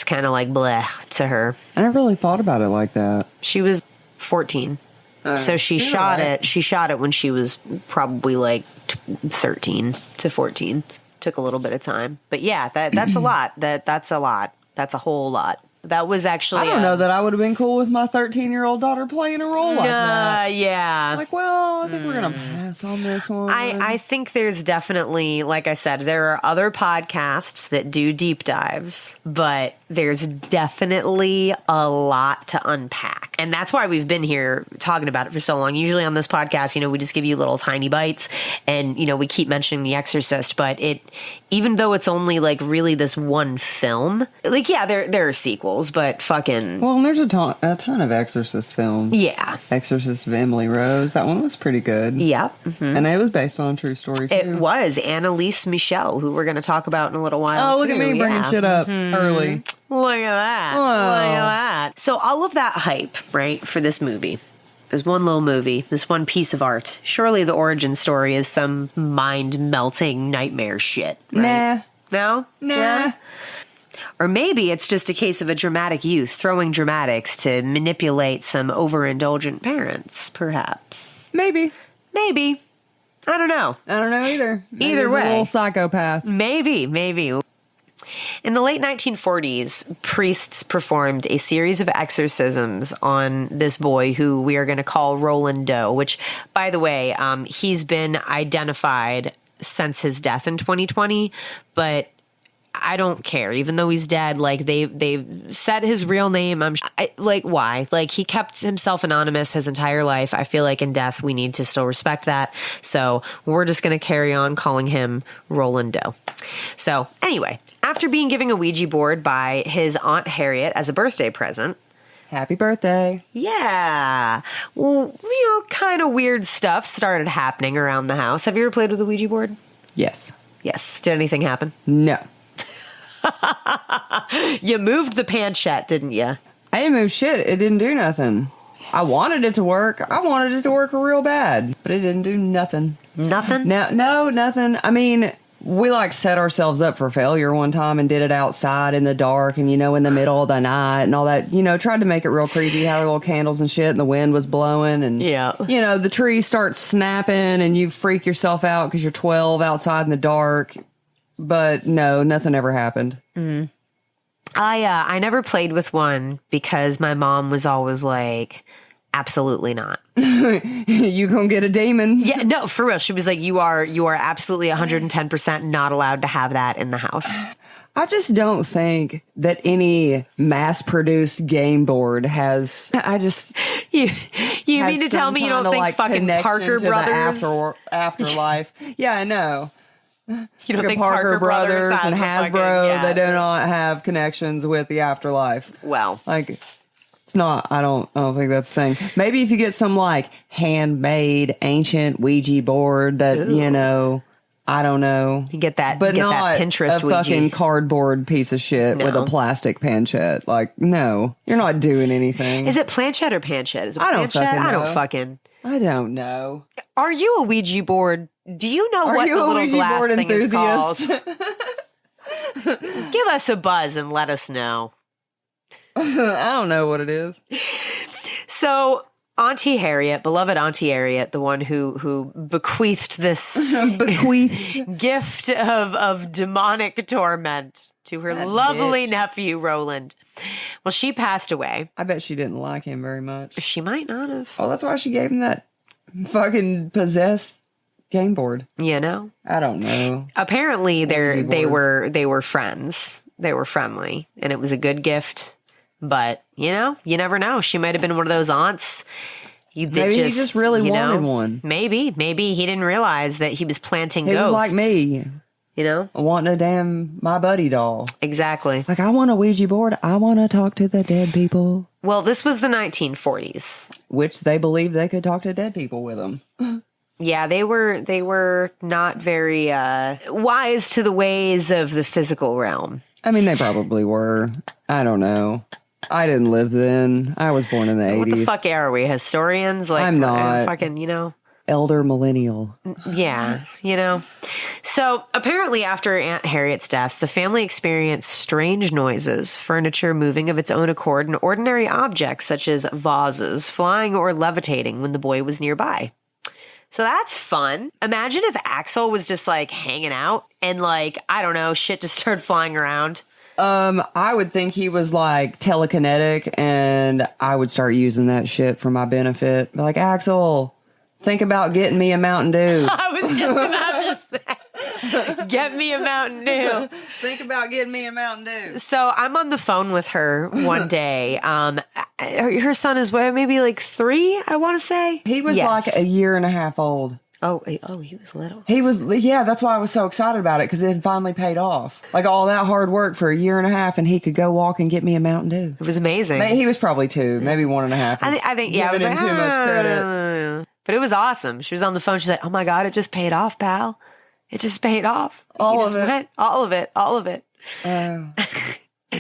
kind of like bleh to her. I never really thought about it like that. She was 14. So she shot it. She shot it when she was probably like 13 to 14. Took a little bit of time. But yeah, that's a lot. That's a lot. That's a whole lot. That was actually... I don't know that I would have been cool with my 13-year-old daughter playing a role like that. Yeah. Like, well, I think we're going to pass on this one. I think there's definitely, like I said, there are other podcasts that do deep dives, but there's definitely a lot to unpack. And that's why we've been here talking about it for so long. Usually on this podcast, we just give you little tiny bites and, we keep mentioning The Exorcist, but even though it's only like really this one film, like, yeah, there are sequels, but fucking... Well, and there's a ton of Exorcist films. Yeah. Exorcist of Emily Rose. That one was pretty good. Yep. Mm-hmm. And it was based on a true story, too. It was. Annalise Michel, who we're going to talk about in a little while, Oh, look at me bringing shit up early. Look at that. Wow. Look at that. So all of that hype, right, for this movie, this one little movie, this one piece of art, surely the origin story is some mind-melting nightmare shit, right? Nah. No? Nah. Or maybe it's just a case of a dramatic youth throwing dramatics to manipulate some overindulgent parents, perhaps. Maybe. I don't know. I don't know either. Maybe Either he's way. a little psychopath. Maybe. In the late 1940s, priests performed a series of exorcisms on this boy who we are going to call Roland Doe, which, by the way, he's been identified since his death in 2020, but I don't care. Even though he's dead, like they've said his real name. Why? Like, he kept himself anonymous his entire life. I feel like in death we need to still respect that. So we're just going to carry on calling him Roland Doe. So anyway, after being given a Ouija board by his Aunt Harriet as a birthday present. Happy birthday. Yeah. Well, kind of weird stuff started happening around the house. Have you ever played with a Ouija board? Yes. Yes. Did anything happen? No. You moved the planchette, didn't you? I didn't move shit. It didn't do nothing. I wanted it to work. I wanted it to work real bad, but it didn't do nothing. Nothing? No, nothing. I mean, we set ourselves up for failure one time and did it outside in the dark and, in the middle of the night and all that, tried to make it real creepy, had little candles and shit and the wind was blowing and, the trees start snapping and you freak yourself out because you're 12 outside in the dark. But no, nothing ever happened. Mm. I never played with one because my mom was always like, absolutely not. You gonna get a demon. Yeah, no, for real. She was like, you are absolutely 110% not allowed to have that in the house. I just don't think that any mass-produced game board has. You mean to tell me you don't think fucking Parker Brothers afterlife? Yeah, I know. You don't think Parker Brothers and Hasbro, they do not have connections with the afterlife. Well, it's not. I don't think that's the thing. Maybe if you get some handmade ancient Ouija board that I don't know. You get that, But get not that Pinterest a Ouija. fucking cardboard piece of shit with a No. plastic planchette. Like, no, you're not doing anything. Is it planchette or panchet? Is it I don't planchette? fucking I don't know. fucking. I don't know. Are you a Ouija board? Do you know Are what you the a little Ouija glass board thing is called? enthusiast? Give us a buzz and let us know. I don't know what it is. So Auntie Harriet, beloved Auntie Harriet, the one who bequeathed this gift of demonic torment to her lovely nephew Roland. Well, she passed away. I bet she didn't like him very much. She might not have. Oh, that's why she gave him that fucking possessed game board. You know? I don't know. Apparently Ouija they boards. were friends. They were friendly, and it was a good gift. But, you know, you never know. She might have been one of those aunts. Maybe he just really wanted one. Maybe he didn't realize that he was planting He ghosts. was like me, You know? wanting a damn My Buddy doll. Exactly. Like, I want a Ouija board. I want to talk to the dead people. Well, this was the 1940s. Which they believed they could talk to dead people with them. Yeah, they were not very wise to the ways of the physical realm. I mean, they probably were. I don't know. I didn't live then. I was born in the 80s. What the fuck are we? Historians? Like, I'm not. Fucking, you know. Elder millennial. Yeah, you know. So apparently after Aunt Harriet's death, the family experienced strange noises, furniture moving of its own accord, and ordinary objects such as vases flying or levitating when the boy was nearby. So that's fun. Imagine if Axel was just like hanging out and like, I don't know, shit just started flying around. I would think he was like telekinetic, and I would start using that shit for my benefit. Be like, Axel, think about getting me a Mountain Dew. I was just about to say, get me a Mountain Dew. Think about getting me a Mountain Dew. So I'm on the phone with her one day. Her son is maybe like 3, I want to say. He was Yes. like a year and a half old. Oh, he was little. He was, yeah, that's why I was so excited about it, because it had finally paid off. Like, all that hard work for a year and a half, and he could go walk and get me a Mountain Dew. It was amazing. He was probably 2, maybe 1.5. I think, yeah, I was Giving like, him too much credit. But it was awesome. She was on the phone. She's like, oh my God, it just paid off, pal. It just paid off. All of it. All of it.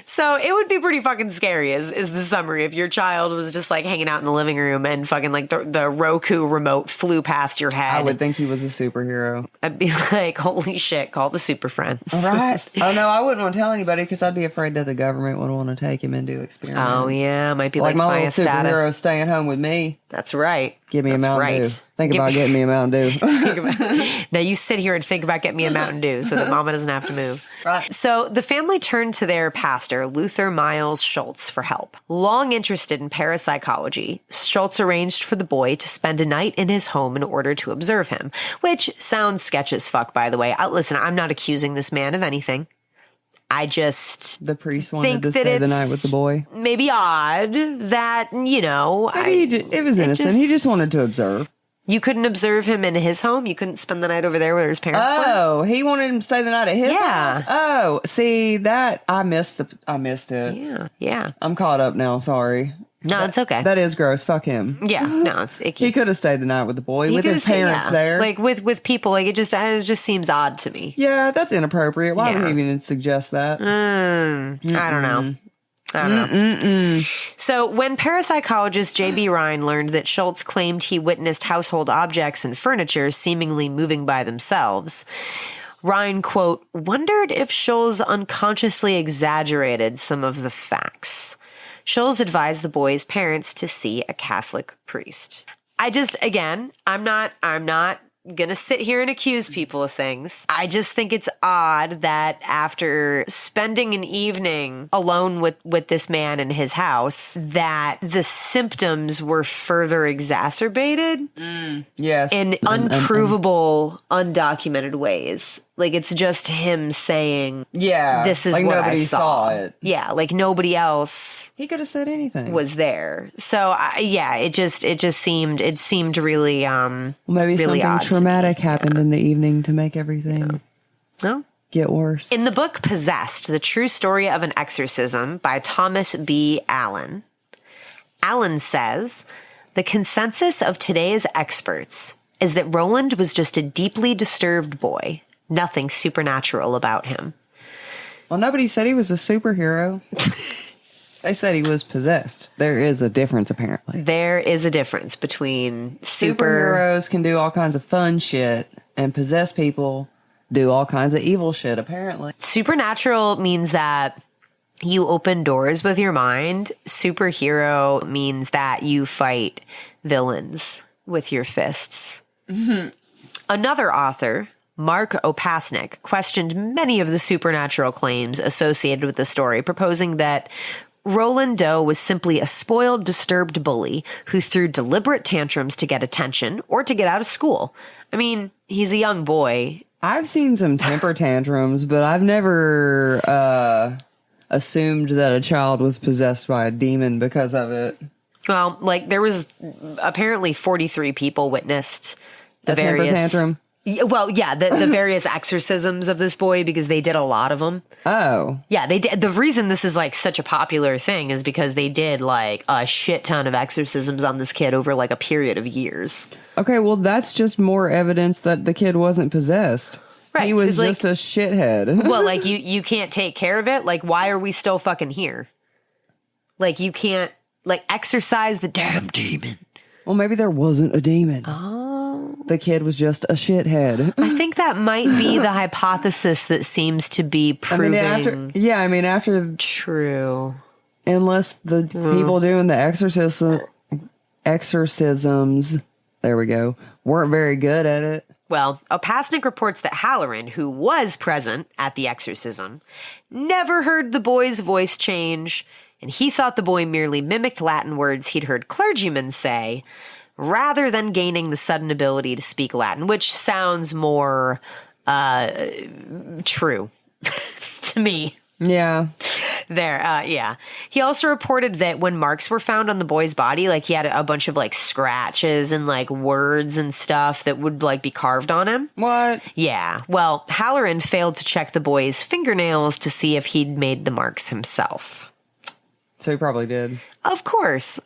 So it would be pretty fucking scary is the summary if your child was just like hanging out in the living room and fucking like the Roku remote flew past your head. I would think he was a superhero. I'd be like, holy shit, call the Super Friends. Right. Oh, no, I wouldn't want to tell anybody, because I'd be afraid that the government would want to take him and do experiments. Oh, yeah. Might be like my little Firestada. superhero staying home with me. That's right. Give me That's a Mountain right. Dew. Think about getting me a Mountain Dew. Now you sit here and think about getting me a Mountain Dew so that mama doesn't have to move. Right. So the family turned to their pastor, Luther Miles Schultz, for help. Long interested in parapsychology, Schultz arranged for the boy to spend a night in his home in order to observe him, which sounds sketch as fuck, by the way. Listen, I'm not accusing this man of anything. I just The priest wanted think to that stay the it's night with the boy. maybe odd that, you know. Maybe it was innocent. He just wanted to observe. You couldn't observe him in his home? You couldn't spend the night over there where his parents were? Oh, he wanted him to stay the night at his Yeah. house? Oh, see, that, I missed it. Yeah. I'm caught up now, sorry. No, it's okay. That is gross. Fuck him. Yeah, no, it's icky. He could have stayed the night with the boy, He with could've his stayed- parents yeah. there. Like with people, like it just seems odd to me. Yeah, that's inappropriate. Why Yeah. would he even suggest that? I don't know. So when parapsychologist J.B. Rhine learned that Schultz claimed he witnessed household objects and furniture seemingly moving by themselves, Rhine, quote, wondered if Schultz unconsciously exaggerated some of the facts. Schultz advised the boy's parents to see a Catholic priest. I'm not gonna sit here and accuse people of things. I just think it's odd that after spending an evening alone with this man in his house, that the symptoms were further exacerbated Yes. in unprovable, undocumented ways. Like it's just him saying, yeah. this is like what nobody I saw. it. Yeah, like nobody else He could have said anything. was there. So it seemed really Well, maybe really something odd to traumatic happened in the evening to make everything no. get worse. In the book Possessed, The True Story of an Exorcism by Thomas B. Allen, Allen says, the consensus of today's experts is that Roland was just a deeply disturbed boy, Nothing supernatural about him. Well, nobody said he was a superhero. They said he was possessed. There is a difference, apparently. There is a difference between superheroes can do all kinds of fun shit, and possessed people do all kinds of evil shit, apparently. Supernatural means that you open doors with your mind. Superhero means that you fight villains with your fists. Mm-hmm. Another author, Mark Opasnik, questioned many of the supernatural claims associated with the story, proposing that Roland Doe was simply a spoiled, disturbed bully who threw deliberate tantrums to get attention or to get out of school. I mean, he's a young boy. I've seen some temper tantrums, but I've never assumed that a child was possessed by a demon because of it. Well, like, there was apparently 43 people witnessed the various temper tantrum. Well, yeah, the various exorcisms of this boy, because they did a lot of them. Oh. Yeah, they did. The reason this is like such a popular thing is because they did like a shit ton of exorcisms on this kid over like a period of years. Okay, well, that's just more evidence that the kid wasn't possessed. Right. He was like, just a shithead. Well, like, you can't take care of it. Like, why are we still fucking here? Like, you can't, like, exorcise the damn demon. Well, maybe there wasn't a demon. Oh. The kid was just a shithead. I think that might be the hypothesis that seems to be proving after true. Unless the people doing the exorcisms, there we go, weren't very good at it. Well, Opasnik reports that Halloran, who was present at the exorcism, never heard the boy's voice change, and he thought the boy merely mimicked Latin words he'd heard clergymen say, rather than gaining the sudden ability to speak Latin, which sounds more true to me. Yeah. Yeah. He also reported that when marks were found on the boy's body, like, he had a bunch of like scratches and like words and stuff that would like be carved on him. What? Yeah. Well, Halloran failed to check the boy's fingernails to see if he'd made the marks himself. So he probably did. Of course.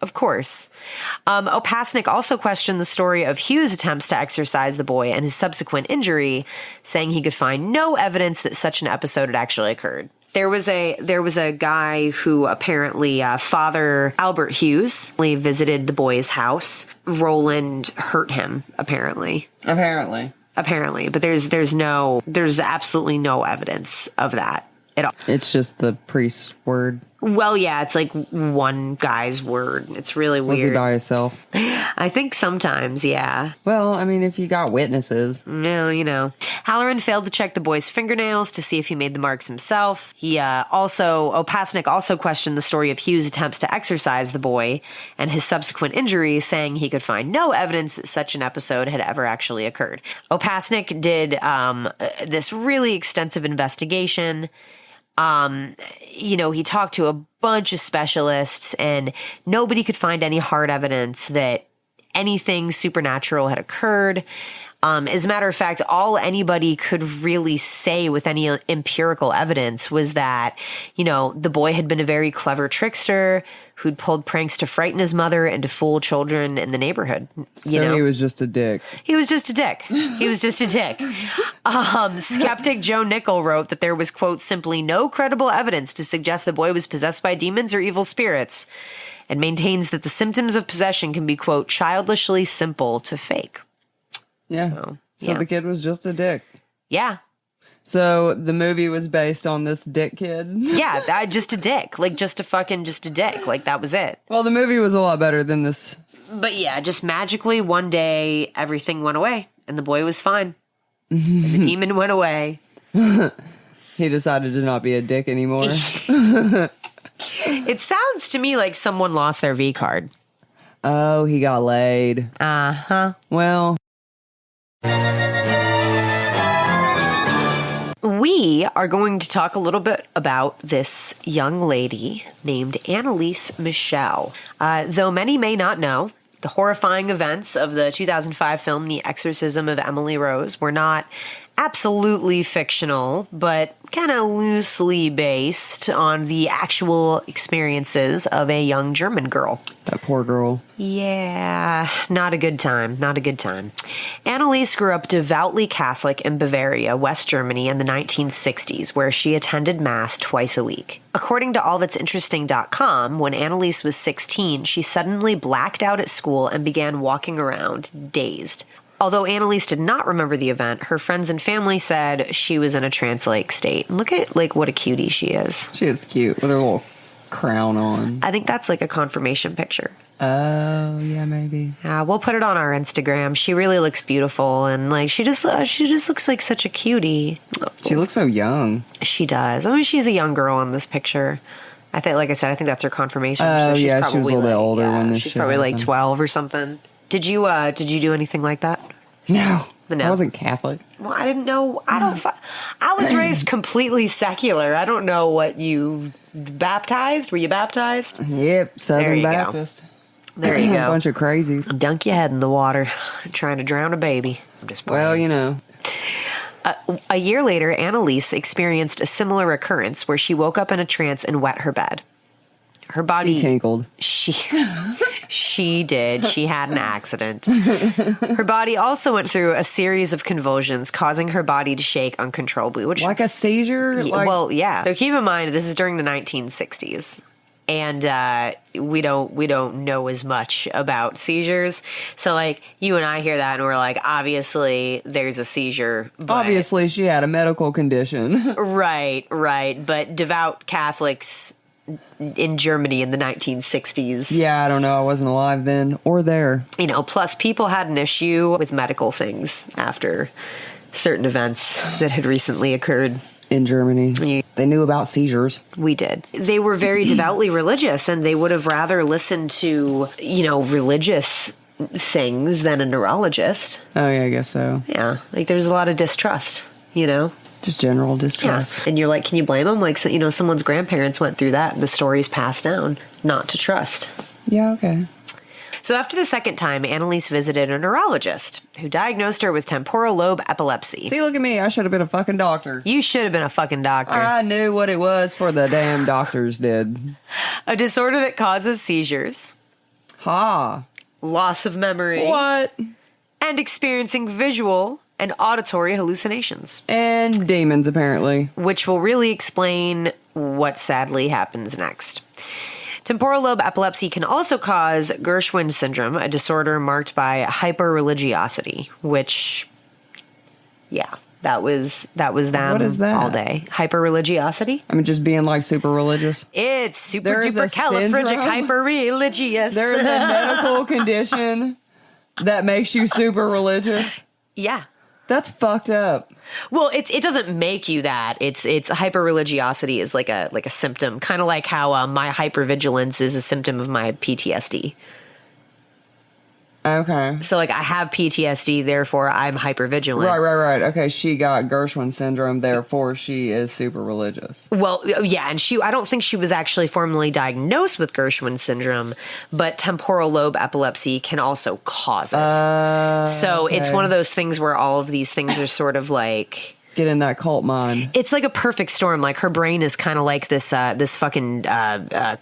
Opasnik also questioned the story of Hugh's attempts to exorcise the boy and his subsequent injury, saying he could find no evidence that such an episode had actually occurred. There was a guy who apparently, Father Albert Hughes, visited the boy's house. Roland hurt him, apparently. Apparently, but there's absolutely no evidence of that at all. It's just the priest's word. Well, yeah, it's like one guy's word. It's really weird. Was he by himself? I think sometimes, yeah. Well, I mean, if you got witnesses. No, you know. Halloran failed to check the boy's fingernails to see if he made the marks himself. Opasnik also questioned the story of Hugh's attempts to exorcise the boy and his subsequent injuries, saying he could find no evidence that such an episode had ever actually occurred. Opasnik did this really extensive investigation. He talked to a bunch of specialists, and nobody could find any hard evidence that anything supernatural had occurred. As a matter of fact, all anybody could really say with any empirical evidence was that, the boy had been a very clever trickster who'd pulled pranks to frighten his mother and to fool children in the neighborhood. He was just a dick. He was just a dick. Skeptic Joe Nickel wrote that there was, quote, simply no credible evidence to suggest the boy was possessed by demons or evil spirits, and maintains that the symptoms of possession can be, quote, childishly simple to fake. Yeah. So the kid was just a dick. Yeah. So the movie was based on this dick kid? Yeah, just a dick. Like, just a dick. Like, that was it. Well, the movie was a lot better than this. But yeah, just magically one day, everything went away, and the boy was fine. And the demon went away. He decided to not be a dick anymore. It sounds to me like someone lost their V card. Oh, he got laid. Uh-huh. Well... We are going to talk a little bit about this young lady named Annalise Michel. Though many may not know, the horrifying events of the 2005 film The Exorcism of Emily Rose were not absolutely fictional, but kind of loosely based on the actual experiences of a young German girl. That poor girl. Yeah, not a good time. Not a good time. Anneliese grew up devoutly Catholic in Bavaria, West Germany, in the 1960s, where she attended Mass twice a week. According to allthat'sinteresting.com, when Anneliese was 16, she suddenly blacked out at school and began walking around, dazed. Although Anneliese did not remember the event, her friends and family said she was in a trance-like state. And look at, what a cutie she is. She is cute with her little crown on. I think that's a confirmation picture. Oh, yeah, maybe. We'll put it on our Instagram. She really looks beautiful, and she just looks like such a cutie. She looks so young. She does. I mean, she's a young girl in this picture. I think, like I said, I think that's her confirmation. Oh, so she's yeah, probably she was a little bit older when this she's shit probably happened. 12 or something. Did you do anything like that? No. No. I wasn't Catholic. Well, I didn't know. I was raised completely secular. I don't know what you baptized. Were you baptized? Yep, Southern There you go. Baptist. There you A go. bunch of crazy. Dunk your head in the water, trying to drown a baby. I'm just playing. Well, you know. A year later, Anneliese experienced a similar occurrence where she woke up in a trance and wet her bed. Her body... She tinkled. She did. She had an accident. Her body also went through a series of convulsions, causing her body to shake uncontrollably. Which, Like a seizure? well, yeah. So keep in mind, this is during the 1960s. And we don't know as much about seizures. So, you and I hear that, and we're like, obviously, there's a seizure. But Obviously, she had a medical condition. Right. But devout Catholics in Germany in the 1960s. Yeah, I don't know. I wasn't alive then or there. Plus people had an issue with medical things after certain events that had recently occurred. In Germany. They knew about seizures. We did. They were very devoutly religious, and they would have rather listened to, religious things than a neurologist. Oh, yeah, I guess so. Yeah. There's a lot of distrust, Just general distrust. Yeah. And you're like, can you blame them? Someone's grandparents went through that, and the story's passed down not to trust. Yeah, okay. So after the second time, Anneliese visited a neurologist who diagnosed her with temporal lobe epilepsy. See, look at me. I should have been a fucking doctor. You should have been a fucking doctor. I knew what it was before the damn doctors did. A disorder that causes seizures, Ha. loss of memory, What? and experiencing visual and auditory hallucinations, And demons, apparently. which will really explain what sadly happens next. Temporal lobe epilepsy can also cause Gershwin syndrome, a disorder marked by hyperreligiosity, which, that was them What is that? all day. Hyperreligiosity? I mean, just being super religious. It's super There is duper a califragic syndrome? hyperreligious. There's a medical condition that makes you super religious. Yeah. That's fucked up. Well, it doesn't make you that. It's hyperreligiosity is like a symptom, kind of like how my hypervigilance is a symptom of my PTSD. Okay. So I have PTSD, therefore I'm hypervigilant. Right. Okay, she got Gershwin syndrome, therefore she is super religious. Well, yeah, and I don't think she was actually formally diagnosed with Gershwin syndrome, but temporal lobe epilepsy can also cause it. So it's one of those things where all of these things are sort of like... Get in that cult mind. It's like a perfect storm. Like her brain is kind of like this fucking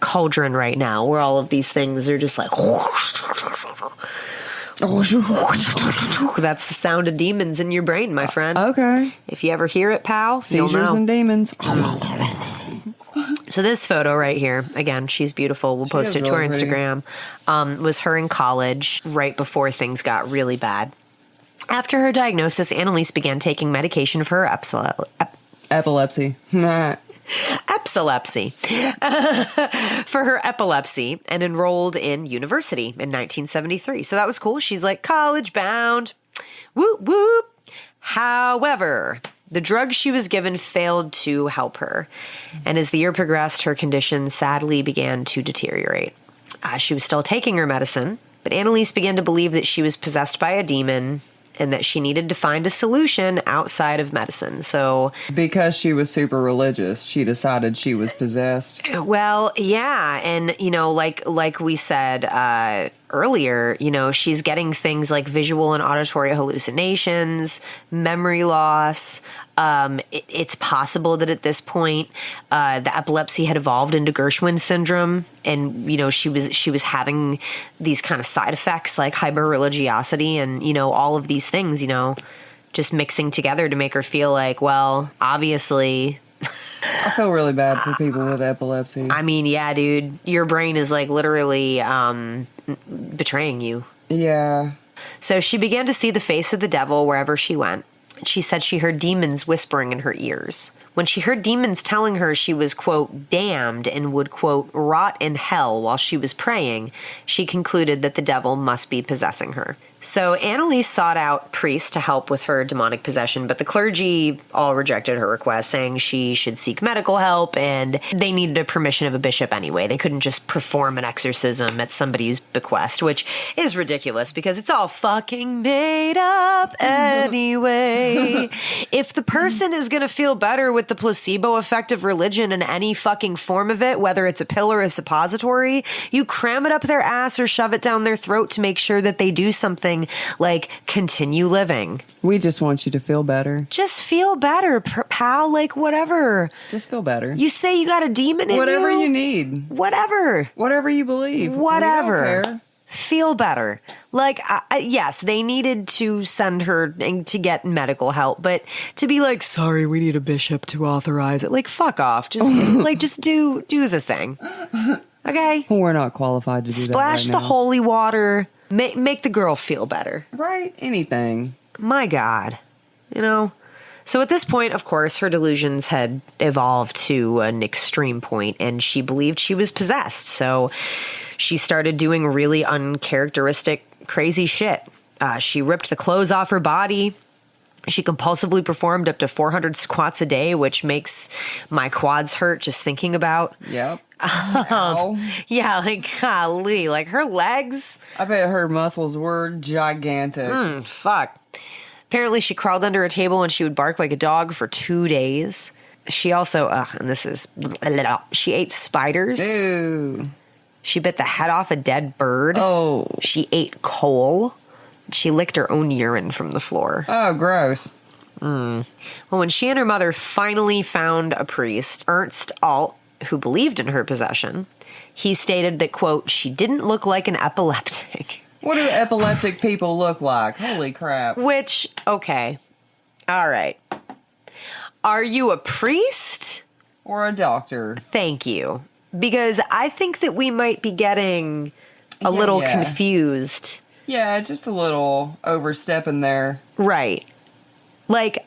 cauldron right now, where all of these things are just like... That's the sound of demons in your brain, my friend. Okay. If you ever hear it, pal, you'll Seizures know. and demons. So this photo right here, again, she's beautiful. We'll post it to our really pretty. Instagram. Was her in college right before things got really bad. After her diagnosis, Anneliese began taking medication for her Epilepsy. epilepsy for her epilepsy and enrolled in university in 1973. So that was cool. She's like college bound. Whoop, whoop. However, the drugs she was given failed to help her. And as the year progressed, her condition sadly began to deteriorate. She was still taking her medicine, but Anneliese began to believe that she was possessed by a demon and that she needed to find a solution outside of medicine. So, Because she was super religious, she decided she was possessed. well, yeah, and like we said earlier, she's getting things like visual and auditory hallucinations, memory loss. It's possible that at this point, the epilepsy had evolved into Gershwin syndrome, and she was having these kind of side effects like hyperreligiosity, and all of these things, just mixing together to make her feel like, well, obviously. I feel really bad for people with epilepsy. I mean, yeah, dude, your brain is like literally betraying you. Yeah. So she began to see the face of the devil wherever she went. She said she heard demons whispering in her ears. When she heard demons telling her she was, quote, damned and would, quote, rot in hell while she was praying, she concluded that the devil must be possessing her. So Annalise sought out priests to help with her demonic possession, but the clergy all rejected her request, saying she should seek medical help, and they needed a permission of a bishop anyway. They couldn't just perform an exorcism at somebody's bequest, which is ridiculous because it's all fucking made up anyway. If the person is going to feel better with the placebo effect of religion in any fucking form of it, whether it's a pill or a suppository, you cram it up their ass or shove it down their throat to make sure that they do something like continue living. We just want you to feel better. Just feel better, pal. Like, whatever. Just feel better. You say you got a demon in Whatever you? you need. Whatever. Whatever you believe. Whatever. We don't care. Feel better. Like, yes, they needed to send her to get medical help, but to be like, sorry, we need a bishop to authorize it. Like, fuck off. Just just do the thing. Okay? We're not qualified to do Splash that the right now. holy water. Make the girl feel better. Right? Anything. My God. So at this point, of course, her delusions had evolved to an extreme point, and she believed she was possessed. So she started doing really uncharacteristic, crazy shit. She ripped the clothes off her body. She compulsively performed up to 400 squats a day, which makes my quads hurt just thinking about. Yep. Ow. Yeah, like, golly, like her legs. I bet her muscles were gigantic. Fuck. Apparently she crawled under a table and she would bark like a dog for 2 days. She also, she ate spiders. Ew. She bit the head off a dead bird. Oh. She ate coal. She licked her own urine from the floor. Oh, gross. Well, when she and her mother finally found a priest, Ernst Alt, who believed in her possession, he stated that, quote, she didn't look like an epileptic. What do epileptic people look like? Holy crap. Which, okay. All right. Are you a priest? Or a doctor. Thank you. Because I think that we might be getting a little confused. Yeah, just a little overstepping there. Right. Like,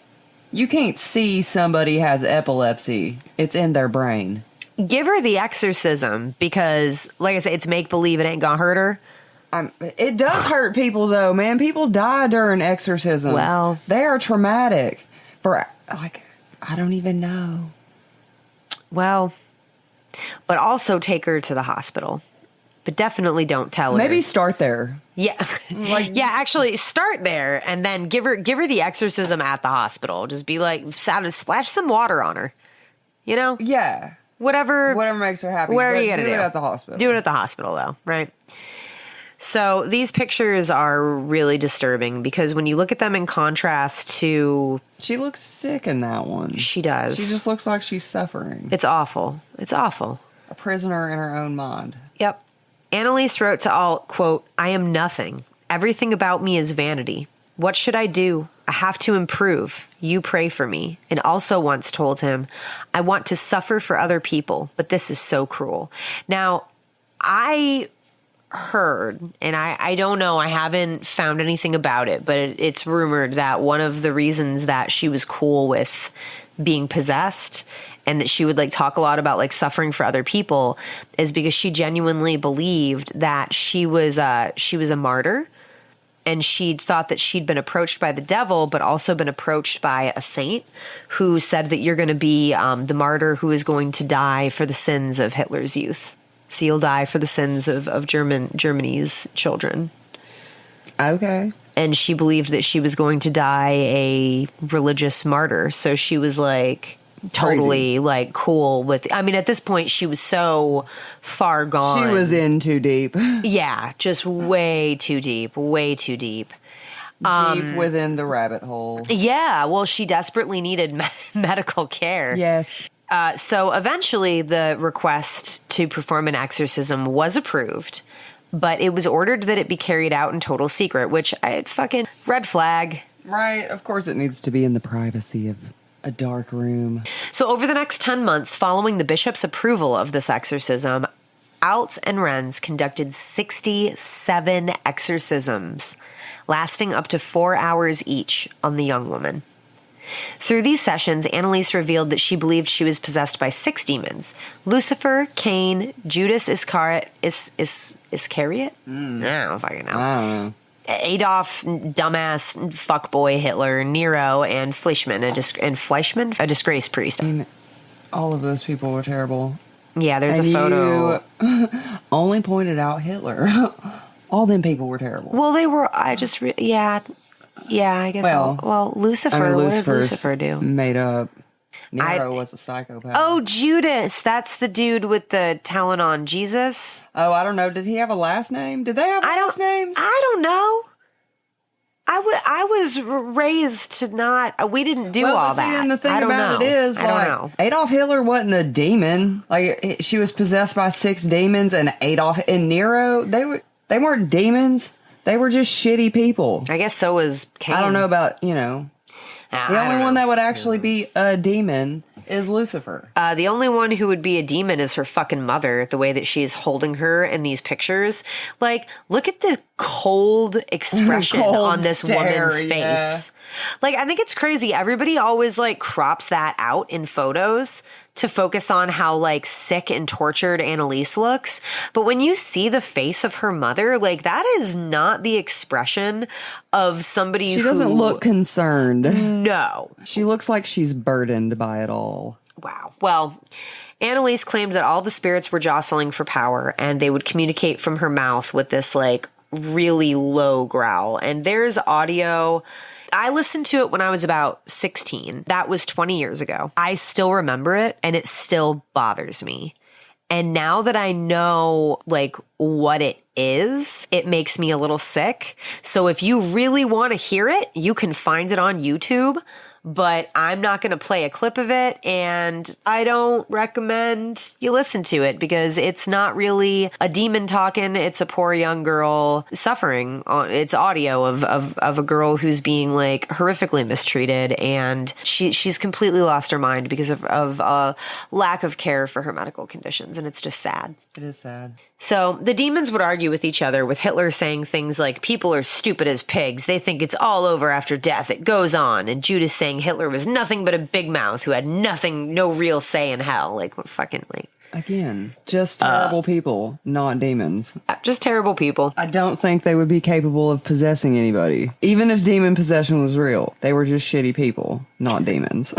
you can't see somebody has epilepsy. It's in their brain. Give her the exorcism because, like I said, it's make-believe. It ain't gonna hurt her. It does hurt people, though, man. People die during exorcisms. Well. They are traumatic. I don't even know. Well, but also take her to the hospital. But definitely don't tell her. Maybe start there. Yeah. Yeah, actually, start there and then give her the exorcism at the hospital. Just be like, splash some water on her. Yeah. Whatever makes her happy. What are you going to do? Do it at the hospital. Do it at the hospital, though, right? So these pictures are really disturbing because when you look at them in contrast to... She looks sick in that one. She does. She just looks like she's suffering. It's awful. It's awful. A prisoner in her own mind. Yep. Annalise wrote to Alt, quote, I am nothing. Everything about me is vanity. What should I do? I have to improve. You pray for me. And also once told him, I want to suffer for other people, but this is so cruel. Now, I heard, and I don't know, I haven't found anything about it, but it's rumored that one of the reasons that she was cool with being possessed and that she would talk a lot about suffering for other people is because she genuinely believed that she was a martyr. And she thought that she'd been approached by the devil, but also been approached by a saint who said that you're going to be the martyr who is going to die for the sins of Hitler's youth. So you'll die for the sins of Germany's children. Okay. and she believed that she was going to die a religious martyr. So she was like totally like cool with, I mean, at this point she was so far gone. She was in too deep. Yeah, just way too deep, way too deep. Deep within the rabbit hole. Yeah, well, she desperately needed medical care. Yes. So eventually the request to perform an exorcism was approved, but it was ordered that it be carried out in total secret, which I fucking red flag. Right. Of course it needs to be in the privacy of a dark room. So over the next 10 months following the bishop's approval of this exorcism, Alts and Renz conducted 67 exorcisms, lasting up to 4 hours each on the young woman. Through these sessions, Annalise revealed that she believed she was possessed by 6 demons: Lucifer, Cain, Judas Iscariot, Iscariot? I don't fucking know. I don't know. Adolf, dumbass, fuckboy Hitler, Nero, and Fleischmann, a disgraced priest. I mean, all of those people were terrible. Yeah, there's And a photo. You only pointed out Hitler. All them people were terrible. Well, they were. I just, yeah, I guess. Well, Lucifer. I mean, what did Lucifer's Lucifer do? Made up. Nero was a psychopath. Oh, Judas. That's the dude with the talent on Jesus. Oh, I don't know. Did he have a last name? Did they have last names? I don't know. I was raised to not. We didn't do all see, that. And the thing I don't about know. it is, I don't like, know. Adolf Hitler wasn't a demon. Like, she was possessed by 6 demons, and Adolf and Nero, they weren't demons. They were just shitty people. I guess so was Cain. I don't know about, the only one that would actually be a demon is Lucifer. The only one who would be a demon is her fucking mother, the way that she's holding her in these pictures. Like, look at the cold expression Cold on this stare, woman's face. Like, I think it's crazy. Everybody always, like, crops that out in photos to focus on how, like, sick and tortured Annalise looks. But when you see the face of her mother, like, that is not the expression of somebody who... She doesn't look concerned. No. She looks like she's burdened by it all. Wow. Well, Annalise claimed that all the spirits were jostling for power, and they would communicate from her mouth with this, like, really low growl. And there's audio... I listened to it when I was about 16. That was 20 years ago. I still remember it, and it still bothers me. And now that I know, like, what it is, it makes me a little sick. So if you really want to hear it, you can find it on YouTube. But I'm not going to play a clip of it, and I don't recommend you listen to it because it's not really a demon talking. It's a poor young girl suffering. It's audio of a girl who's being, like, horrifically mistreated, and she's completely lost her mind because of a lack of care for her medical conditions, and it's just sad. It is sad. So the demons would argue with each other, with Hitler saying things like, people are stupid as pigs. They think it's all over after death. It goes on. And Judas saying Hitler was nothing but a big mouth who had no real say in hell. Like, what fucking, like... Again, just terrible people, not demons. Just terrible people. I don't think they would be capable of possessing anybody. Even if demon possession was real, they were just shitty people, not demons.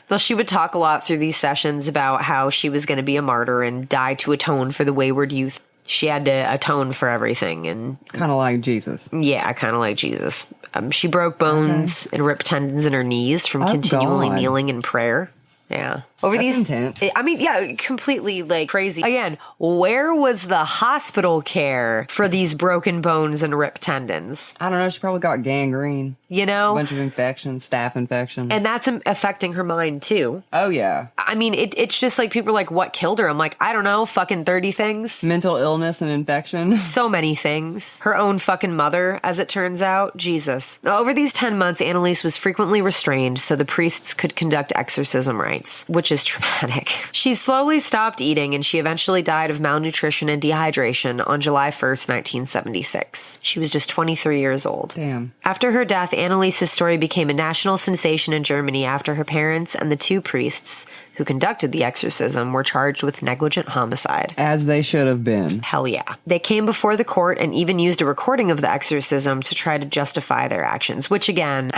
Well, she would talk a lot through these sessions about how she was going to be a martyr and die to atone for the wayward youth. She had to atone for everything. And kind of like Jesus. Yeah, kind of like Jesus. She broke bones and ripped tendons in her knees from continually kneeling in prayer. Yeah. Over That's these intense. I mean, yeah, completely like crazy. Again, where was the hospital care for these broken bones and ripped tendons? I don't know. She probably got gangrene. You know? A bunch of infections, staph infection. And that's affecting her mind too. Oh, yeah. I mean, it's just like people are like, what killed her? I'm like, I don't know, fucking 30 things. Mental illness and infection. So many things. Her own fucking mother, as it turns out. Jesus. Over these 10 months, Annalise was frequently restrained so the priests could conduct exorcism rites, which is traumatic. She slowly stopped eating, and she eventually died of malnutrition and dehydration on July 1st, 1976. She was just 23 years old. Damn. After her death, Annalise's story became a national sensation in Germany after her parents and the 2 priests who conducted the exorcism were charged with negligent homicide. As they should have been. Hell yeah. They came before the court and even used a recording of the exorcism to try to justify their actions, which again...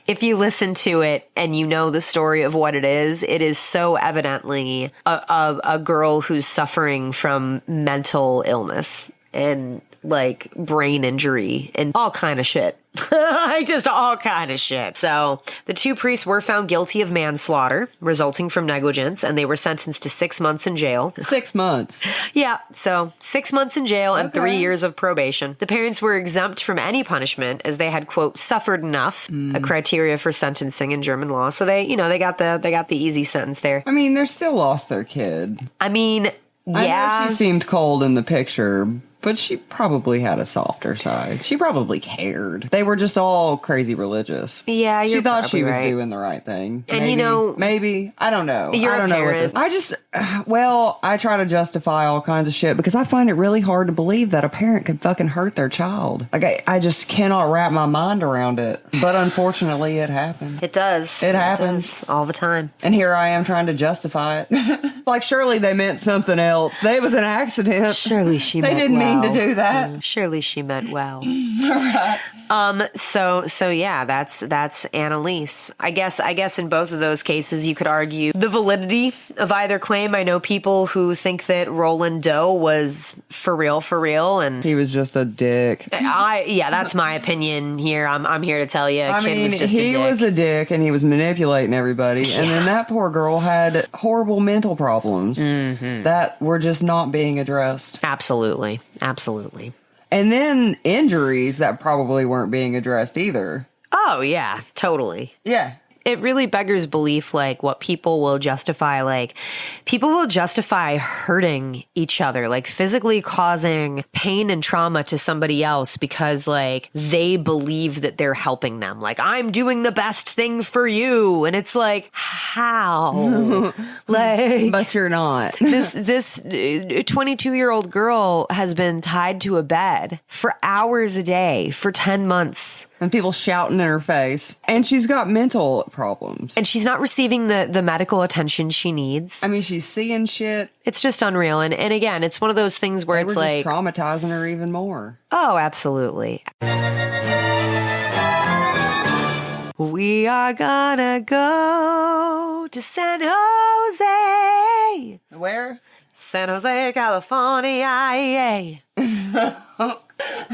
If you listen to it and you know the story of what it is so evidently a girl who's suffering from mental illness. And like brain injury and all kind of shit. Just all kind of shit. So the two priests were found guilty of manslaughter resulting from negligence, and they were sentenced to 6 months in jail. 6 months. Yeah, so 6 months in jail and 3 years of probation. The parents were exempt from any punishment as they had, quote, suffered enough, a criteria for sentencing in German law. So they got the easy sentence there. I mean, they still lost their kid. I mean, yeah. I know she seemed cold in the picture, but she probably had a softer side. She probably cared. They were just all crazy religious. Yeah, she thought she was right. doing the right thing. And maybe I don't know. You're I don't know what this. I try to justify all kinds of shit because I find it really hard to believe that a parent could fucking hurt their child. Like I just cannot wrap my mind around it. But unfortunately, it happened. It does. It happens all the time. And here I am trying to justify it. Like surely they meant something else. They was an accident. Surely she meant They didn't well. mean to do that. Surely she meant well. Right. So yeah, that's Annalise. I guess in both of those cases you could argue the validity of either claim. I know people who think that Roland Doe was for real, and he was just a dick. That's my opinion here. I'm here to tell you, Kid was just a dick. He was a dick, and he was manipulating everybody. Yeah. And then that poor girl had horrible mental problems that were just not being addressed. Absolutely. And then injuries that probably weren't being addressed either. Oh, yeah, totally. Yeah. It really beggars belief, like, what people will justify. Like, people will justify hurting each other, like, physically causing pain and trauma to somebody else because, like, they believe that they're helping them. Like, I'm doing the best thing for you. And it's like, how? Like, but you're not. This 22-year-old girl has been tied to a bed for hours a day for 10 months. And people shouting in her face. And she's got mental problems. And she's not receiving the medical attention she needs. I mean, she's seeing shit. It's just unreal. And again, it's one of those things where it's like... They were just traumatizing her even more. Oh, absolutely. We are gonna go to San Jose. Where? San Jose, California.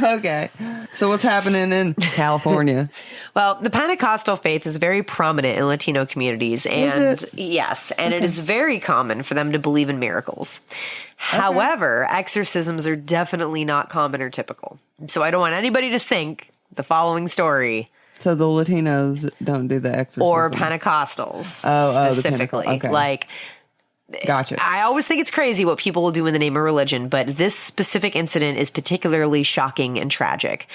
Okay. So what's happening in California? Well, the Pentecostal faith is very prominent in Latino communities. And yes, and it is very common for them to believe in miracles. Okay. However, exorcisms are definitely not common or typical. So I don't want anybody to think the following story. So the Latinos don't do the exorcism? Or Pentecostals, specifically. Okay. Like... Gotcha. I always think it's crazy what people will do in the name of religion, but this specific incident is particularly shocking and tragic.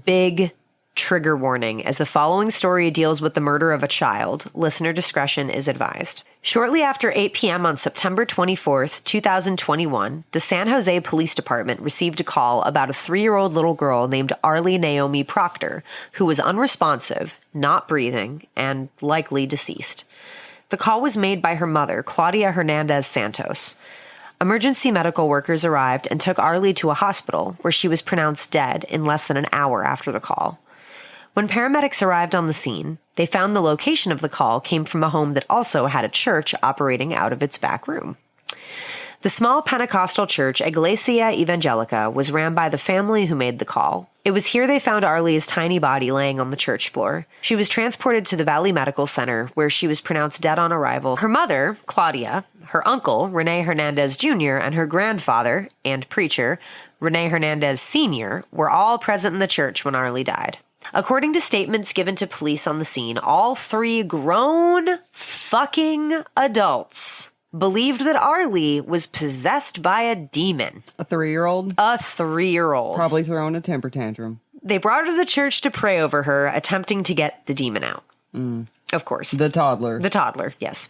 Big trigger warning, as the following story deals with the murder of a child. Listener discretion is advised. Shortly after 8 p.m. on September 24th, 2021, the San Jose Police Department received a call about a 3-year-old little girl named Arlie Naomi Proctor, who was unresponsive, not breathing, and likely deceased. The call was made by her mother, Claudia Hernandez Santos. Emergency medical workers arrived and took Arlie to a hospital where she was pronounced dead in less than an hour after the call. When paramedics arrived on the scene, they found the location of the call came from a home that also had a church operating out of its back room. The small Pentecostal church, Iglesia Evangelica, was ran by the family who made the call. It was here they found Arlie's tiny body laying on the church floor. She was transported to the Valley Medical Center, where she was pronounced dead on arrival. Her mother, Claudia, her uncle, Rene Hernandez Jr., and her grandfather and preacher, Rene Hernandez Sr., were all present in the church when Arlie died. According to statements given to police on the scene, all 3 grown fucking adults believed that Arlie was possessed by a demon. A 3-year-old? A 3-year-old. Probably throwing a temper tantrum. They brought her to the church to pray over her, attempting to get the demon out. Of course. The toddler. The toddler, yes.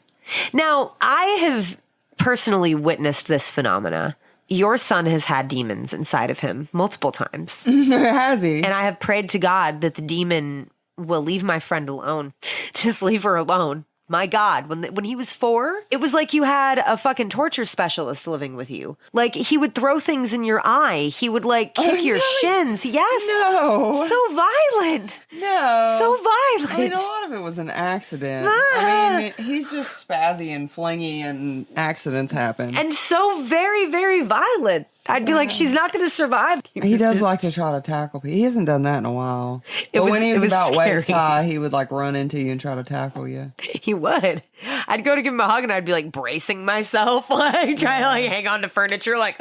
Now, I have personally witnessed this phenomena. Your son has had demons inside of him multiple times. Has he? And I have prayed to God that the demon will leave my friend alone. Just leave her alone. My God, when he was 4, it was like you had a fucking torture specialist living with you. Like, he would throw things in your eye. He would, like, kick your shins. Yes. No. So violent. No. So violent. I mean, a lot of it was an accident. I mean, he's just spazzy and flingy and accidents happen. And so very, very violent. I'd be like, she's not going to survive. He does like to try to tackle people. He hasn't done that in a while. But when he was about waist high, he would like run into you and try to tackle you. He would. I'd go to give him a hug and I'd be like bracing myself, like trying to like hang on to furniture, like.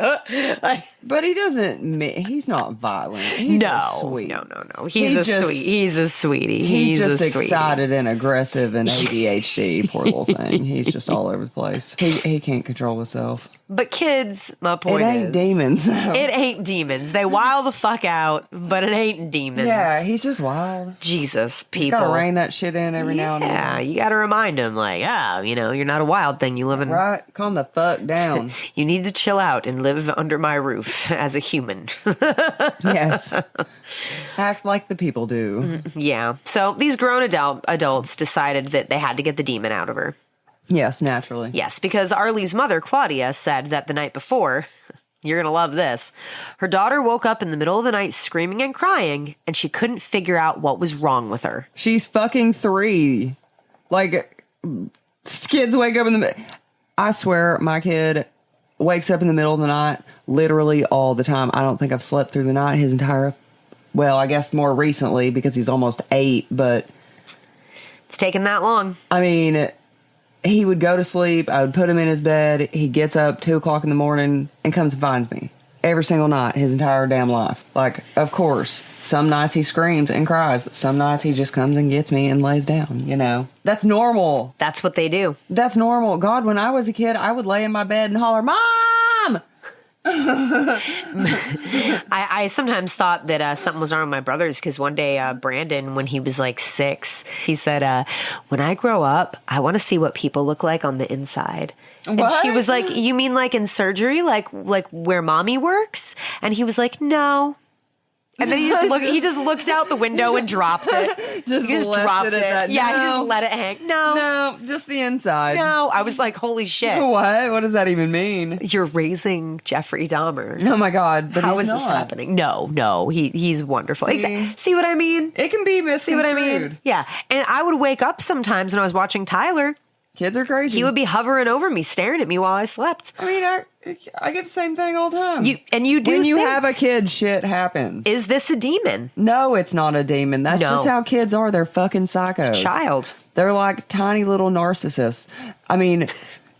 But he doesn't. He's not violent. He's sweet. No. He's a sweet. He's a sweetie. He's just excited and aggressive and ADHD. Poor little thing. He's just all over the place. He can't control himself. But kids, my point is... It ain't demons, though. It ain't demons. They wild the fuck out, but it ain't demons. Yeah, he's just wild. Jesus, people. You gotta rein that shit in every now and then. Yeah, you gotta remind him, like, you're not a wild thing. You live in... Right? Calm the fuck down. You need to chill out and live under my roof as a human. Yes. Act like the people do. Yeah. So these grown adults decided that they had to get the demon out of her. Yes, naturally. Yes, because Arlie's mother, Claudia, said that the night before, you're going to love this, her daughter woke up in the middle of the night screaming and crying, and she couldn't figure out what was wrong with her. She's fucking 3. Like, kids wake up in the... I swear, my kid wakes up in the middle of the night literally all the time. I don't think I've slept through the night his entire... Well, I guess more recently because he's almost 8, but... It's taken that long. I mean... He would go to sleep. I would put him in his bed. He gets up 2 o'clock in the morning and comes and finds me every single night, his entire damn life. Like, of course, some nights he screams and cries. Some nights he just comes and gets me and lays down, you know. That's normal. That's what they do. That's normal. God, when I was a kid, I would lay in my bed and holler, "Mom!" I sometimes thought that something was wrong with my brothers because one day Brandon, when he was like 6, he said, when I grow up, I want to see what people look like on the inside. What? And she was like, you mean like in surgery, like where mommy works? And he was like, no. And then he just looked out the window and dropped it. He just dropped it. Yeah, he just let it hang. No, just the inside. No, I was like, holy shit. What? What does that even mean? You're raising Jeffrey Dahmer. Oh my God. But how is this happening? No, he's wonderful. See what I mean? It can be misconstrued. See what I mean? Yeah. And I would wake up sometimes when I was watching Tyler. Kids are crazy. He would be hovering over me, staring at me while I slept. I mean, I get the same thing all the time. When you have a kid, shit happens. Is this a demon? No, it's not a demon. That's just how kids are. They're fucking psychos. It's a child. They're like tiny little narcissists. I mean,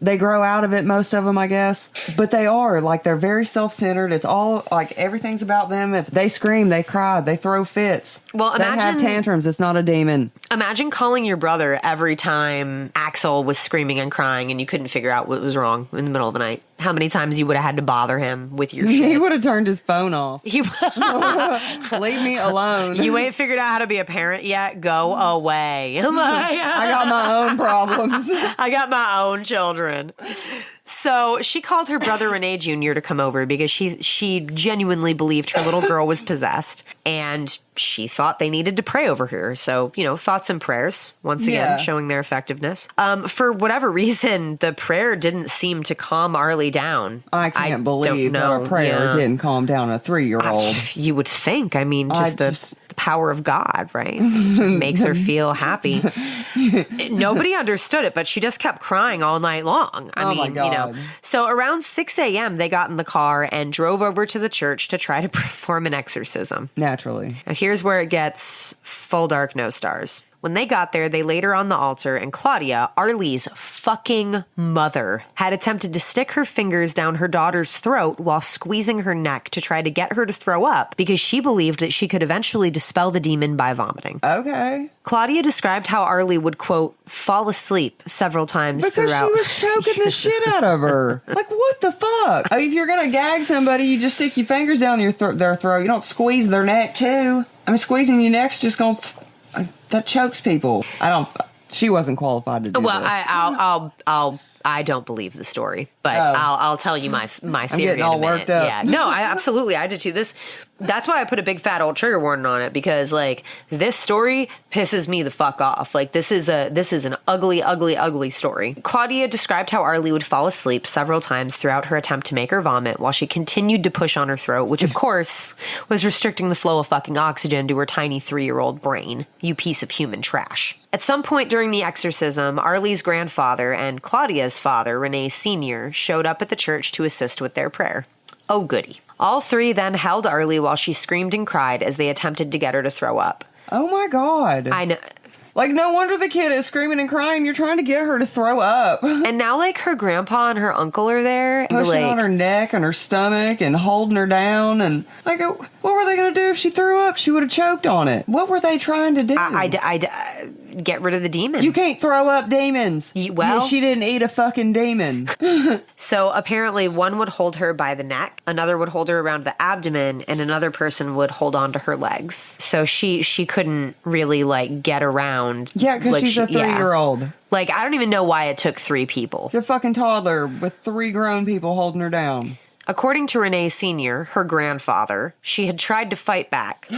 they grow out of it, most of them, I guess. But they are. Like, they're very self-centered. It's all, like, everything's about them. If they scream, they cry, they throw fits. Well, they have tantrums. It's not a demon. Imagine calling your brother every time Axel was screaming and crying and you couldn't figure out what was wrong in the middle of the night. How many times you would have had to bother him with your shit. He would have turned his phone off. Leave me alone. You ain't figured out how to be a parent yet? Go away. I got my own problems. I got my own children. So she called her brother Renee Jr. to come over because she genuinely believed her little girl was possessed, and she thought they needed to pray over her. So, thoughts and prayers, once again, showing their effectiveness. For whatever reason, the prayer didn't seem to calm Arlie down. I can't believe that a prayer didn't calm down a 3-year-old. You would think. I mean, the power of God, right? Just makes her feel happy. Nobody understood it, but she just kept crying all night long. I mean, my God. So around 6 a.m., they got in the car and drove over to the church to try to perform an exorcism. Naturally. Now, here's where it gets full dark, no stars. When they got there, they laid her on the altar, and Claudia, Arlie's fucking mother, had attempted to stick her fingers down her daughter's throat while squeezing her neck to try to get her to throw up because she believed that she could eventually dispel the demon by vomiting. Okay. Claudia described how Arlie would, quote, fall asleep several times throughout. Because she was choking the shit out of her. Like, what the fuck? I mean, if you're going to gag somebody, you just stick your fingers down their throat. You don't squeeze their neck, too. I mean, squeezing your neck's just going to... That chokes people. She wasn't qualified to do well, this. I don't believe the story, but I'll tell you my theory. I'm getting all worked up. Yeah, no, absolutely, I did too. That's why I put a big fat old trigger warning on it, because like this story pisses me the fuck off. Like this is an ugly, ugly, ugly story. Claudia described how Arlie would fall asleep several times throughout her attempt to make her vomit while she continued to push on her throat, which of course was restricting the flow of fucking oxygen to her tiny 3-year-old brain. You piece of human trash. At some point during the exorcism, Arlie's grandfather and Claudia's father, Renee Sr., showed up at the church to assist with their prayer. Oh, goody. All three then held Arlie while she screamed and cried as they attempted to get her to throw up. Oh, my God. I know. Like, no wonder the kid is screaming and crying. You're trying to get her to throw up. And now, like, her grandpa and her uncle are there. Pushing on her neck and her stomach and holding her down. And, like, what were they going to do if she threw up? She would have choked on it. What were they trying to do? Get rid of the demon. You can't throw up demons. She didn't eat a fucking demon. So apparently one would hold her by the neck, another would hold her around the abdomen, and another person would hold on to her legs. So she couldn't really, like, get around. Yeah, because she's a 3-year-old. Yeah. Like, I don't even know why it took 3 people. You're a fucking toddler with 3 grown people holding her down. According to Renee Sr., her grandfather, she had tried to fight back,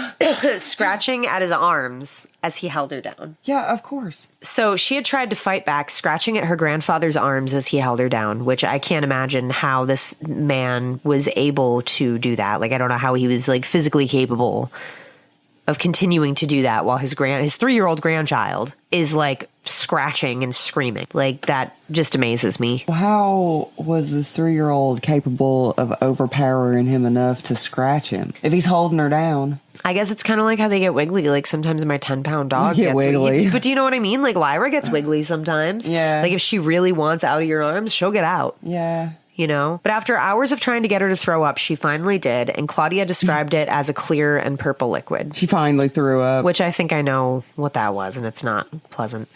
scratching at his arms as he held her down. Yeah, of course. So she had tried to fight back, scratching at her grandfather's arms as he held her down, which I can't imagine how this man was able to do that. Like, I don't know how he was, like, physically capable of continuing to do that while his 3-year-old grandchild is, like, scratching and screaming. Like, that just amazes me. How was this 3-year-old capable of overpowering him enough to scratch him if he's holding her down? I guess it's kind of like how they get wiggly. Like, sometimes my 10-pound dog gets wiggly. But do you know what I mean? Like, Lyra gets wiggly sometimes. Yeah. Like, if she really wants out of your arms, she'll get out. Yeah. You know? But after hours of trying to get her to throw up, she finally did, and Claudia described it as a clear and purple liquid. She finally threw up. Which I think I know what that was, and it's not pleasant.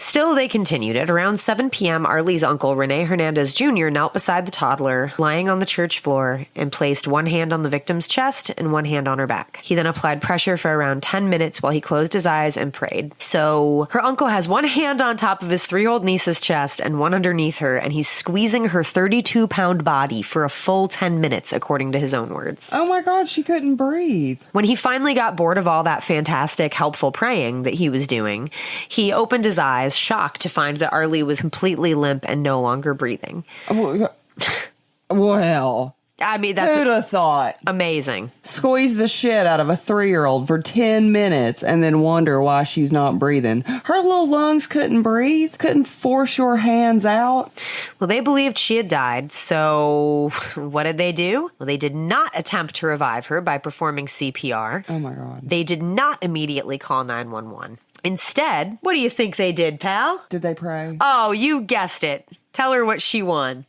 Still, they continued. At around 7 p.m., Arlie's uncle, Rene Hernandez Jr., knelt beside the toddler, lying on the church floor, and placed one hand on the victim's chest and one hand on her back. He then applied pressure for around 10 minutes while he closed his eyes and prayed. So her uncle has one hand on top of his 3-year-old niece's chest and one underneath her, and he's squeezing her 32-pound body for a full 10 minutes, according to his own words. Oh my God, she couldn't breathe. When he finally got bored of all that fantastic, helpful praying that he was doing, he opened his eyes, shocked to find that Arlie was completely limp and no longer breathing. Well, I mean, that's who'd have thought? Amazing. Squeeze the shit out of a 3-year-old for 10 minutes and then wonder why she's not breathing. Her little lungs couldn't breathe, couldn't force your hands out. Well, they believed she had died, so what did they do? Well, they did not attempt to revive her by performing CPR. Oh my God. They did not immediately call 911. Instead, what do you think they did, pal? Did they pray? Oh, you guessed it. Tell her what she won.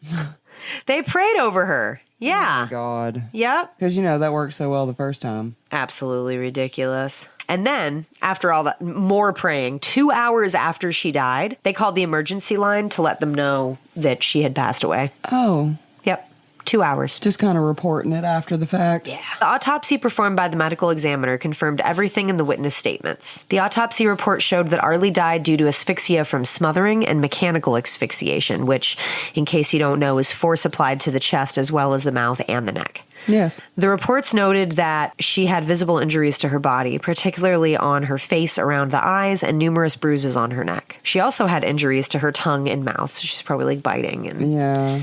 They prayed over her. Yeah. Oh my God. Yep. Because, you know, that worked so well the first time. Absolutely ridiculous. And then, after all that, more praying, 2 hours after she died, they called the emergency line to let them know that she had passed away. Oh. Yep. 2 hours. Just kind of reporting it after the fact. Yeah. The autopsy performed by the medical examiner confirmed everything in the witness statements. The autopsy report showed that Arlie died due to asphyxia from smothering and mechanical asphyxiation, which, in case you don't know, is force applied to the chest as well as the mouth and the neck. Yes. The reports noted that she had visible injuries to her body, particularly on her face, around the eyes, and numerous bruises on her neck. She also had injuries to her tongue and mouth, so she's probably like biting. And yeah.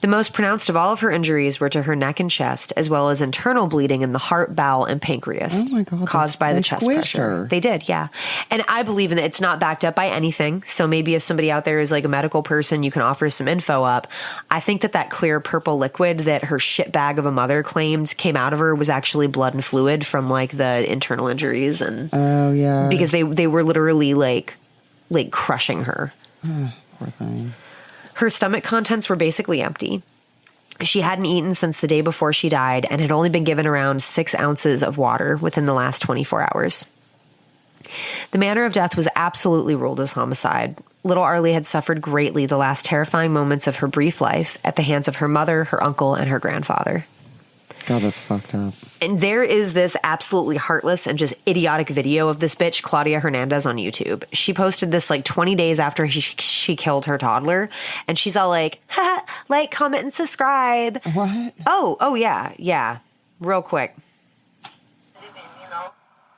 The most pronounced of all of her injuries were to her neck and chest, as well as internal bleeding in the heart, bowel, and pancreas. Oh my God, caused by the chest pressure. Her. They did, yeah. And I believe in it. It's not backed up by anything. So maybe if somebody out there is like a medical person, you can offer some info up. I think that clear purple liquid that her shitbag of a mother claimed came out of her was actually blood and fluid from like the internal injuries. And oh yeah, because they were literally like crushing her. Poor thing. Her stomach contents were basically empty. She hadn't eaten since the day before she died and had only been given around 6 ounces of water within the last 24 hours. The manner of death was absolutely ruled as homicide. Little Arlie had suffered greatly the last terrifying moments of her brief life at the hands of her mother, her uncle, and her grandfather. God, that's fucked up. And there is this absolutely heartless and just idiotic video of this bitch, Claudia Hernandez, on YouTube. She posted this like 20 days after she killed her toddler. And she's all like, haha, like, comment, and subscribe. What? Oh, yeah. Real quick. You know,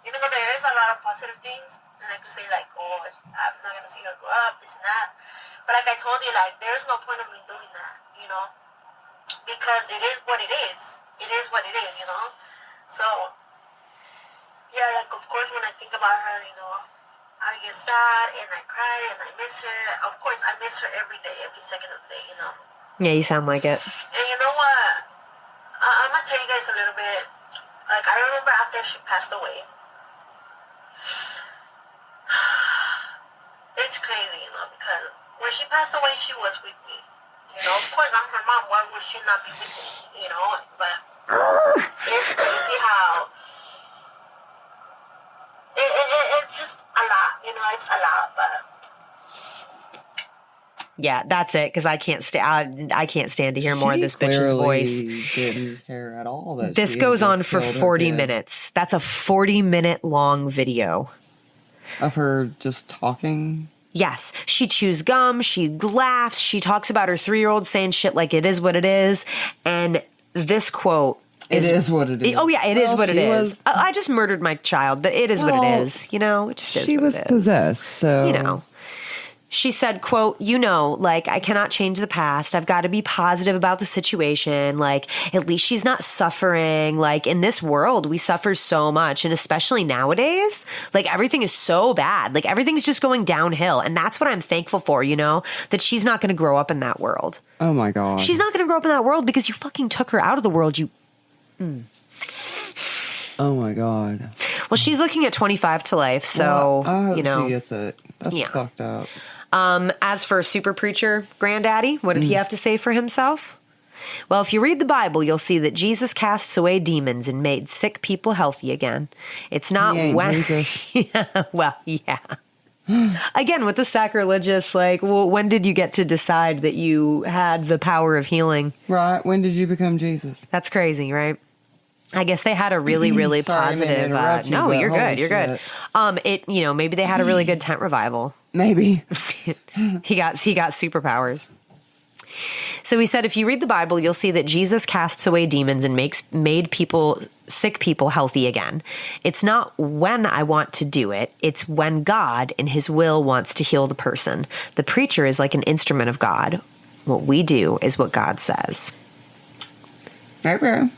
even though there is a lot of positive things, and I could say like, oh, I'm not going to see her grow up, this and that. But like I told you, like, there's no point of me doing that, you know, because it is what it is. It is what it is, you know? So, yeah, like, of course, when I think about her, you know, I get sad, and I cry, and I miss her. Of course, I miss her every day, every second of the day, you know? Yeah, you sound like it. And you know what? I'm gonna tell you guys a little bit. Like, I remember after she passed away, it's crazy, you know, because when she passed away, she was with me. You know, of course, I'm her mom. Why would she not be with me? You know, but it's crazy how it's just a lot. You know, it's a lot, but. Yeah, that's it. Because I can't stand to hear more of this bitch's voice. Didn't care at all. That this goes on for 40 minutes. That's a 40-minute long video of her just talking. Yes, she chews gum. She laughs. She talks about her 3-year-old saying shit like it is what it is. And this quote. It is what it is. Oh, yeah, it is what it is. I just murdered my child, but it is what it is. You know, it just is what it is. She was possessed, so. You know. She said, quote, you know, like, I cannot change the past. I've got to be positive about the situation. Like, at least she's not suffering. Like, in this world, we suffer so much. And especially nowadays, like, everything is so bad. Like, everything's just going downhill. And that's what I'm thankful for, you know, that she's not going to grow up in that world. Oh, my God. She's not going to grow up in that world because you fucking took her out of the world. Oh, my God. Well, she's looking at 25 to life. So, I hope you know. she gets it. That's fucked up. As for Super Preacher Granddaddy, what did he have to say for himself? Well, if you read the Bible, you'll see that Jesus casts away demons and made sick people healthy again. It's not when... Yeah, well, yeah. Again, with the sacrilegious, like, well, when did you get to decide that you had the power of healing? Right. When did you become Jesus? That's crazy, right? I guess they had a really, really positive... no, you're good. You're good. Maybe they had a really good tent revival. Maybe. He got superpowers. So he said, if you read the Bible, you'll see that Jesus casts away demons and made sick people healthy again. It's not when I want to do it. It's when God in his will wants to heal the person. The preacher is like an instrument of God. What we do is what God says. Okay.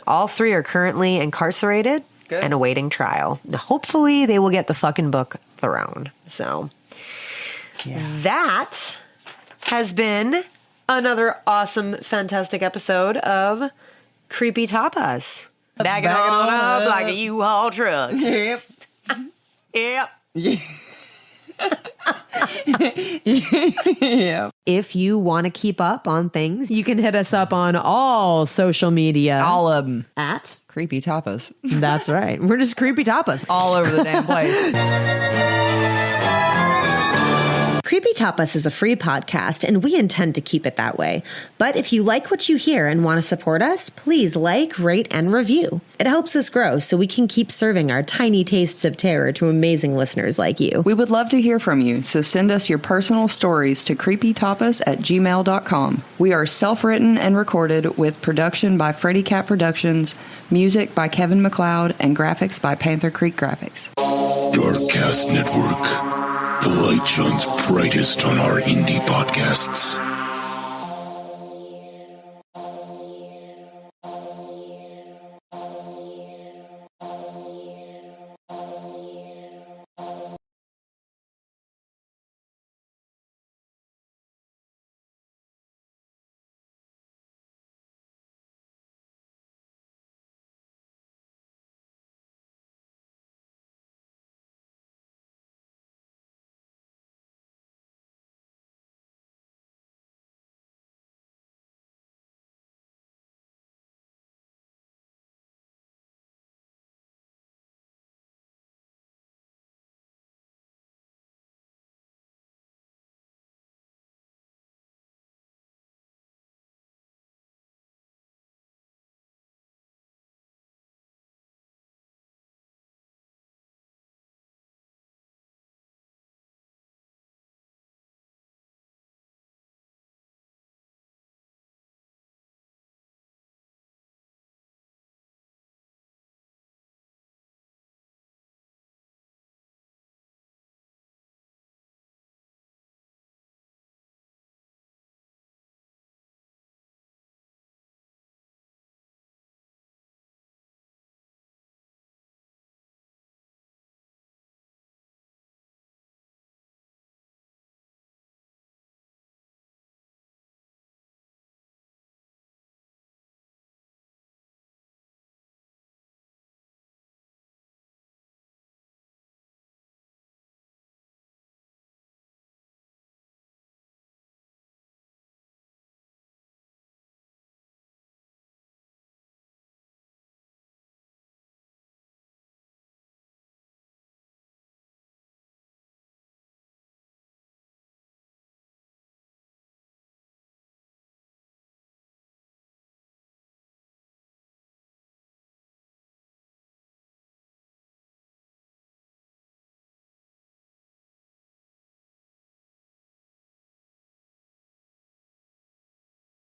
All 3 are currently incarcerated and awaiting trial. Hopefully they will get the fucking book thrown. So that has been another awesome, fantastic episode of Creepy Tapas. Bagging on up like a U-Haul truck. Yep. Yep. Yeah. Yeah. If you want to keep up on things, you can hit us up on all social media. All of them. At Creepy Tapas. That's right. We're just Creepy Tapas. All over the damn place. Creepy Tapas is a free podcast, and we intend to keep it that way. But if you like what you hear and want to support us, please like, rate, and review. It helps us grow so we can keep serving our tiny tastes of terror to amazing listeners like you. We would love to hear from you, so send us your personal stories to creepytapas@gmail.com. We are self-written and recorded with production by Freddy Cat Productions, music by Kevin MacLeod, and graphics by Panther Creek Graphics. Darkcast Network. The light shines brightest on our indie podcasts.